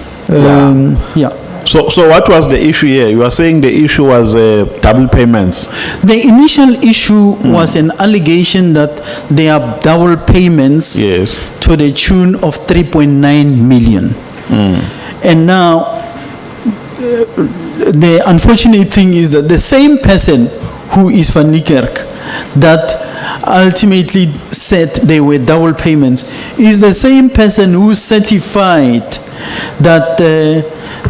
Yeah. So what was the issue here? You are saying the issue was double payments. The initial issue was an allegation that there are double payments Yes. to the tune of 3.9 million. And now, the unfortunate thing is that the same person who is Van Niekerk that ultimately said they were double payments is the same person who certified that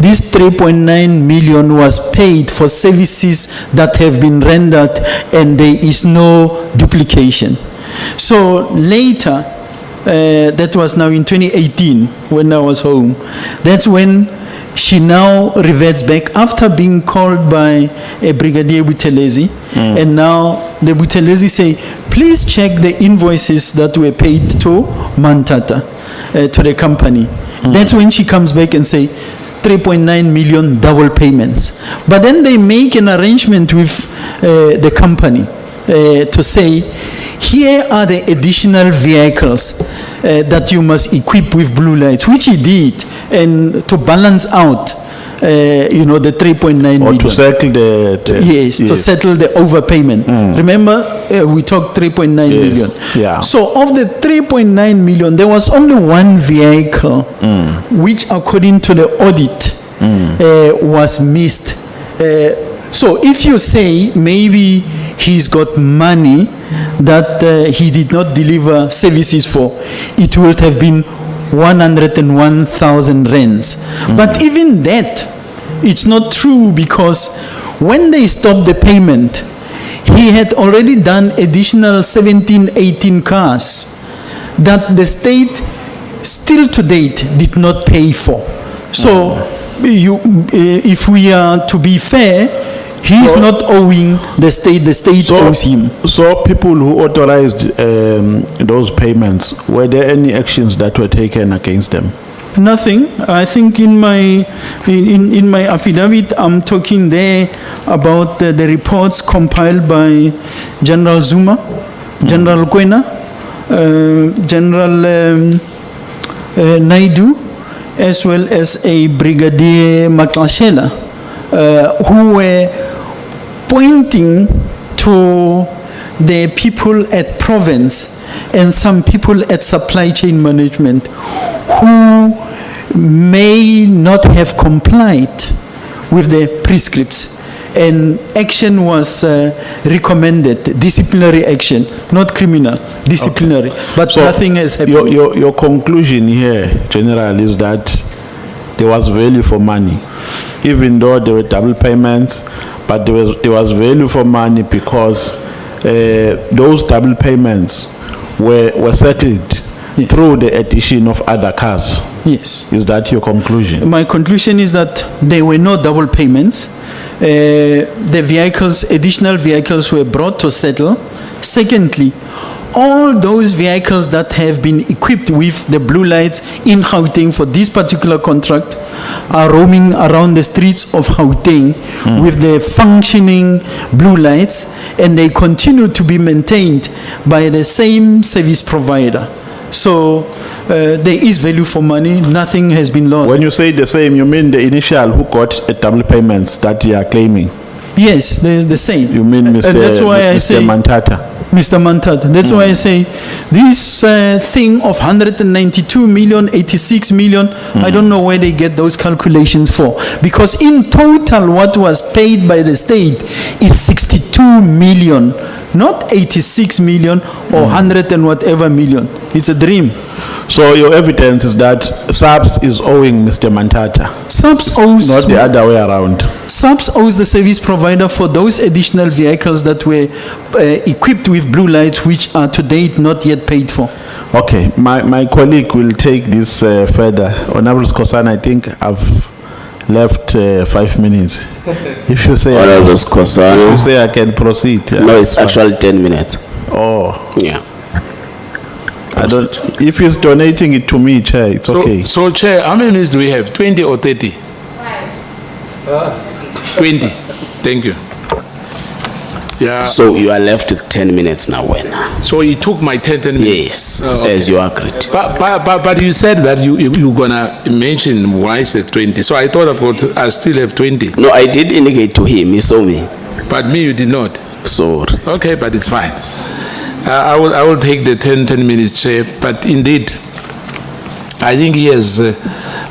this 3.9 million was paid for services that have been rendered and there is no duplication. So later, that was now in 2018 when I was home, that's when she now reverts back after being called by a Brigadier Buthelezi, and now the Buthelezi say, please check the invoices that were paid to Mantata, to the company. That's when she comes back and say 3.9 million double payments. But then they make an arrangement with the company to say, here are the additional vehicles that you must equip with blue lights, which he did, and to balance out, the 3.9 million. Or to settle the Yes, to settle the overpayment. Remember, we talked 3.9 million. Yeah. So of the 3.9 million, there was only one vehicle, which according to the audit, was missed. So if you say maybe he's got money that he did not deliver services for, it would have been 101,000 rands. But even that, it's not true, because when they stopped the payment, he had already done additional 17, 18 cars that the state still to date did not pay for. So if we are to be fair, he is not owing the state owes him. So people who authorized those payments, were there any actions that were taken against them? Nothing. I think in my affidavit, I'm talking there about the reports compiled by General Zuma, General Kwena, General Naidu, as well as a Brigadier Maklashela, who were pointing to the people at province and some people at supply chain management who may not have complied with the prescripts, and action was recommended, disciplinary action, not criminal, disciplinary, but So nothing has happened. Your conclusion here, General, is that there was value for money, even though there were double payments, but there was value for money because those double payments were settled through the addition of other cars. Yes. Is that your conclusion? My conclusion is that there were no double payments. The vehicles, additional vehicles were brought to settle. Secondly, all those vehicles that have been equipped with the blue lights in Gauteng for this particular contract are roaming around the streets of Gauteng with the functioning blue lights, and they continue to be maintained by the same service provider. So there is value for money. Nothing has been lost. When you say the same, you mean the initial who got double payments that you are claiming? Yes, they're the same. You mean Mr. And that's why I Mr. say, Mantata? Mr. Mantata. That's why I say this thing of 192 million, 86 million, I don't know where they get those calculations for. Because in total, what was paid by the state is 62 million, not 86 million or 100 and whatever million. It's a dream. So your evidence is that SAPS is owing Mr. Mantata, SAPS owes, not the other way around. SAPS owes the service provider for those additional vehicles that were equipped with blue lights, which are to date not yet paid for. Okay, my colleague will take this further. Honorable Skosana, I think I've left 5 minutes. If you say Honorable you Skosana. say I can proceed. No, it's actually 10 minutes. Oh, Yeah. I don't. If he's donating it to me, Chair, it's okay. So, Chair, how many minutes do we have? 20 or 30? 20. Thank you. Yeah. So you are left with 10 minutes now, when? So he took my 10 minutes. Yes, Oh, okay. as you agreed. But you said that you're gonna mention why I said 20. So I thought about I still have 20. No, I did indicate to him, he saw me. But me, you did not. Sorry. Okay, but it's fine. I will take the 10 minutes, Chair. But indeed, I think he has.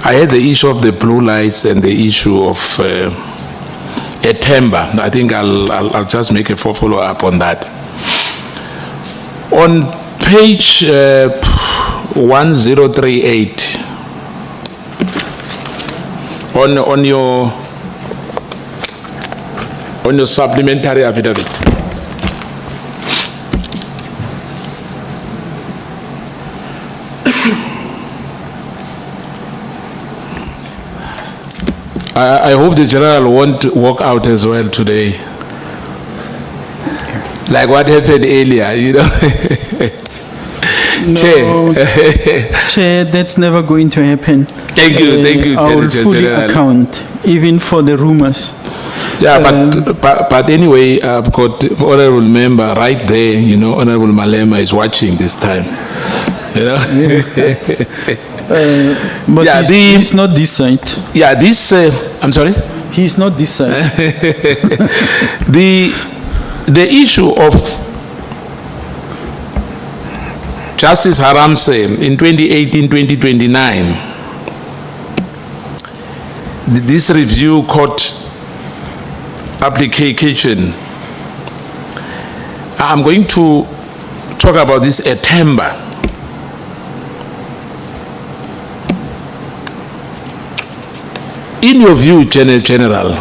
I had the issue of the blue lights and the issue of a timber. I think I'll just make a follow up on that. On page 1038, on your supplementary affidavit. I hope the general won't walk out as well today. Like what happened earlier, you know. No, Chair, that's never going to happen. Thank you, I will fully General. account, even for the rumors. Yeah, but anyway, I've got honorable member right there, you know, Honorable Malema is watching this time. You know? But Yeah, he's not this side. Yeah, this, I'm sorry? He's not this side. The issue of Justice Haramse in 2018-2029, this review court application, I'm going to talk about this Etemba. In your view, General,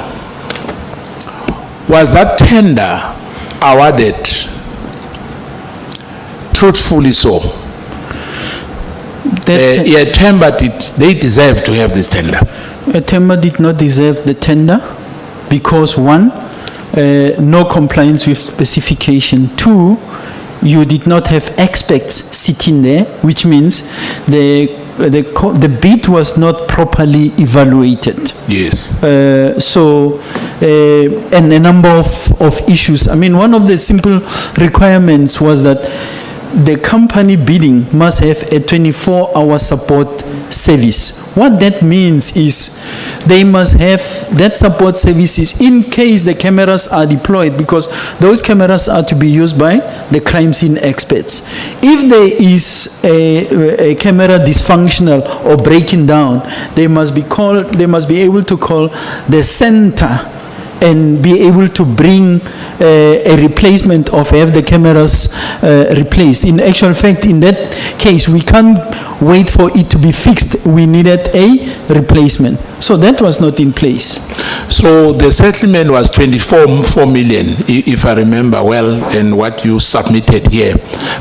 was that tender awarded truthfully so? Etemba, they deserve to have this tender. Etemba did not deserve the tender because, one, no compliance with specification. Two, you did not have experts sitting there, which means the bid was not properly evaluated. Yes. And a number of issues. I mean, one of the simple requirements was that the company bidding must have a 24-hour support service. What that means is they must have that support services in case the cameras are deployed, because those cameras are to be used by the crime scene experts. If there is a camera dysfunctional or breaking down, they must be able to call the center and be able to bring a replacement of have the cameras replaced. In actual fact, in that case, we can't wait for it to be fixed. We needed a replacement. So that was not in place. So the settlement was 24 million, if I remember well, and what you submitted here.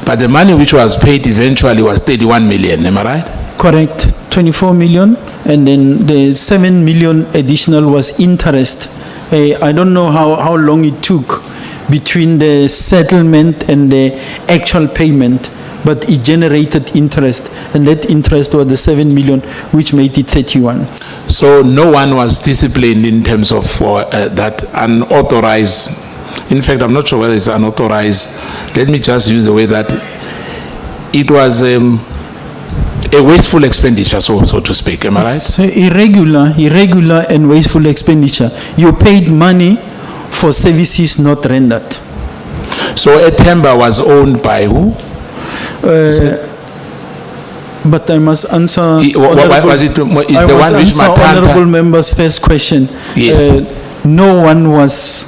But the money which was paid eventually was 31 million, am I right? Correct, 24 million, and then the 7 million additional was interest. I don't know how long it took between the settlement and the actual payment, but it generated interest, and that interest was the 7 million, which made it 31. So no one was disciplined in terms of that unauthorized. In fact, I'm not sure whether it's unauthorized. Let me just use the way that it was a wasteful expenditure, so to speak. Am I right? It's irregular and wasteful expenditure. You paid money for services not rendered. So Etemba was owned by who? But I must answer. Was it the one which honorable Matanta? member's first question. Yes. No one was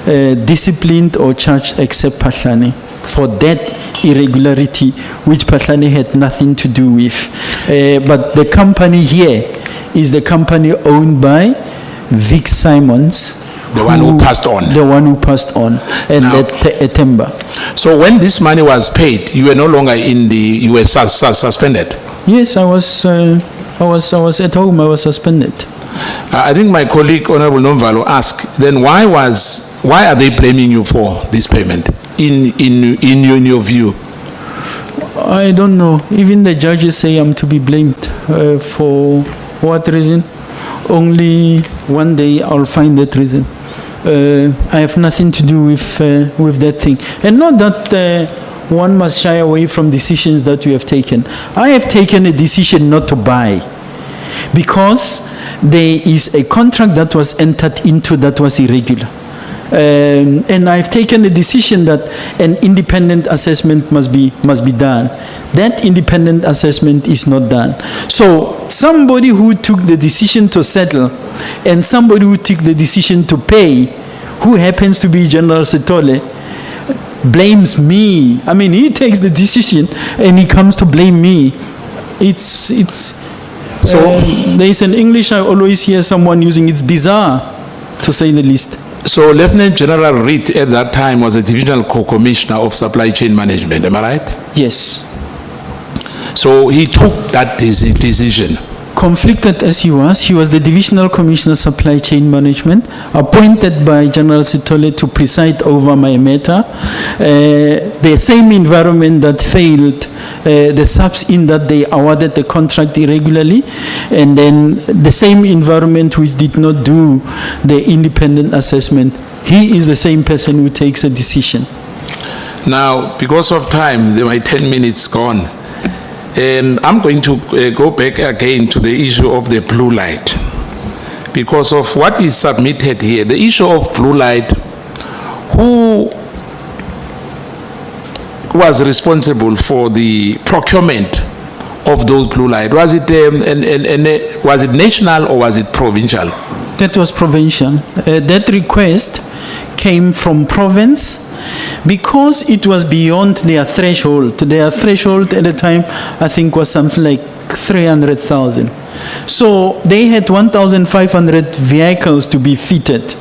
disciplined or charged except Phahlane for that irregularity, which Phahlane had nothing to do with. But the company here is the company owned by Vic Simons. The one who passed on. The one who passed on, and Now- that Etemba. So when this money was paid, you were no longer in the, you were suspended. Yes, I was at home. I was suspended. I think my colleague Honorable Nomvalo asked, then why are they blaming you for this payment in your view? I don't know. Even the judges say I'm to be blamed. For what reason? only one day I'll find that reason. I have nothing to do with that thing. And not that one must shy away from decisions that we have taken. I have taken a decision not to buy because there is a contract that was entered into that was irregular. And I've taken a decision that an independent assessment must be done. That independent assessment is not done. So somebody who took the decision to settle and somebody who took the decision to pay, who happens to be General Sithole, blames me. I mean, he takes the decision and he comes to blame me. So there is an English I always hear someone using. It's bizarre, to say the least. So Lieutenant General Reed at that time was the Divisional Co-Commissioner of Supply Chain Management, am I right? Yes. So he took that decision. Conflicted as he was the Divisional Commissioner Supply Chain Management, appointed by General Sithole to preside over my matter. The same environment that failed the SAPS in that they awarded the contract irregularly, and then the same environment which did not do the independent assessment. He is the same person who takes a decision. Now, because of time, my 10 minutes gone. I'm going to go back again to the issue of the blue light. Because of what is submitted here, the issue of blue light, who was responsible for the procurement of those blue light? Was it national or was it provincial? That was provincial. That request came from province, because it was beyond their threshold. Their threshold at the time, I think, was something like 300,000. So they had 1,500 vehicles to be fitted.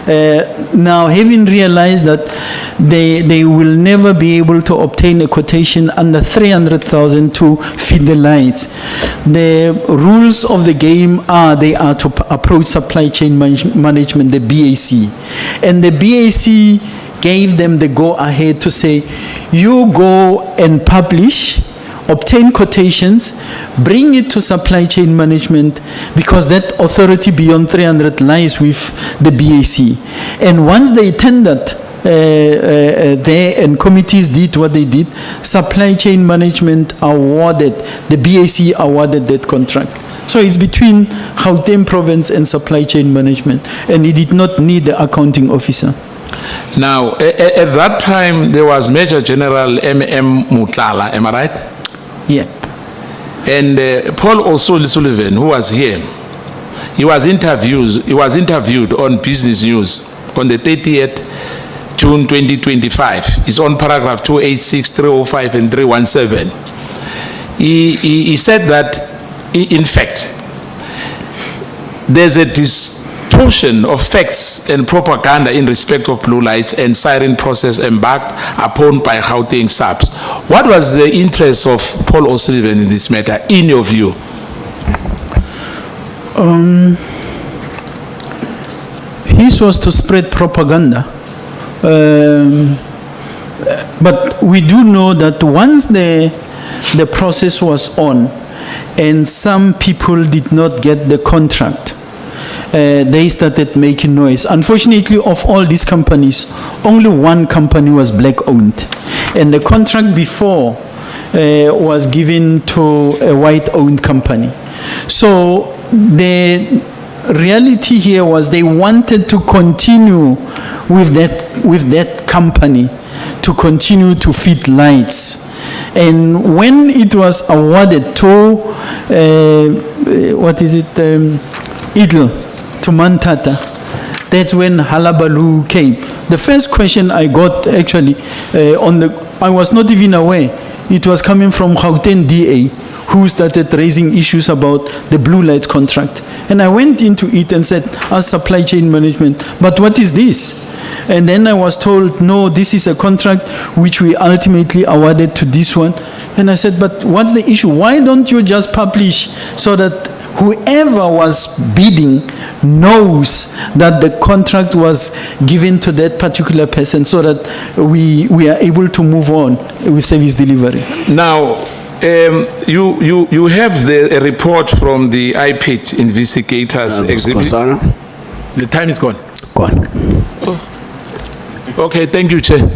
Now, having realized that they will never be able to obtain a quotation under 300,000 to fit the lights, the rules of the game are they are to approach supply chain management, the BAC. And the BAC gave them the go-ahead to say, you go and publish, obtain quotations, bring it to supply chain management, because that authority beyond 300 lies with the BAC. And once they tendered there and committees did what they did, supply chain management awarded, the BAC awarded that contract. So it's between Gauteng province and supply chain management, and it did not need the accounting officer. Now, at that time, there was Major General M.M. Mutlala, am I right? Yeah. And Paul O'Sullivan, who was here, he was interviewed on Business News on the 30th June 2025. It's on paragraph 286, 305, and 317. He said that, in fact, there's a distortion of facts and propaganda in respect of blue lights and siren process embarked upon by Gauteng SAPS. What was the interest of Paul O'Sullivan in this matter, in your view? His was to spread propaganda. But we do know that once the process was on and some people did not get the contract, they started making noise. Unfortunately, of all these companies, only one company was black owned. And the contract before was given to a white owned company. So the reality here was they wanted to continue with that company to continue to fit lights. And when it was awarded to Idle, to Mantata, that's when Halabaloo came. The first question I got actually I was not even aware. It was coming from Gauteng DA, who started raising issues about the blue lights contract. And I went into it and said, as supply chain management, but what is this? And then I was told, no, this is a contract which we ultimately awarded to this one. And I said, but what's the issue? Why don't you just publish so that whoever was bidding knows that the contract was given to that particular person, so that we are able to move on with service delivery? Now, You have a report from the IPIT investigators exhibit. Nkosana. The time is gone. Go on. Okay, thank you, Chair.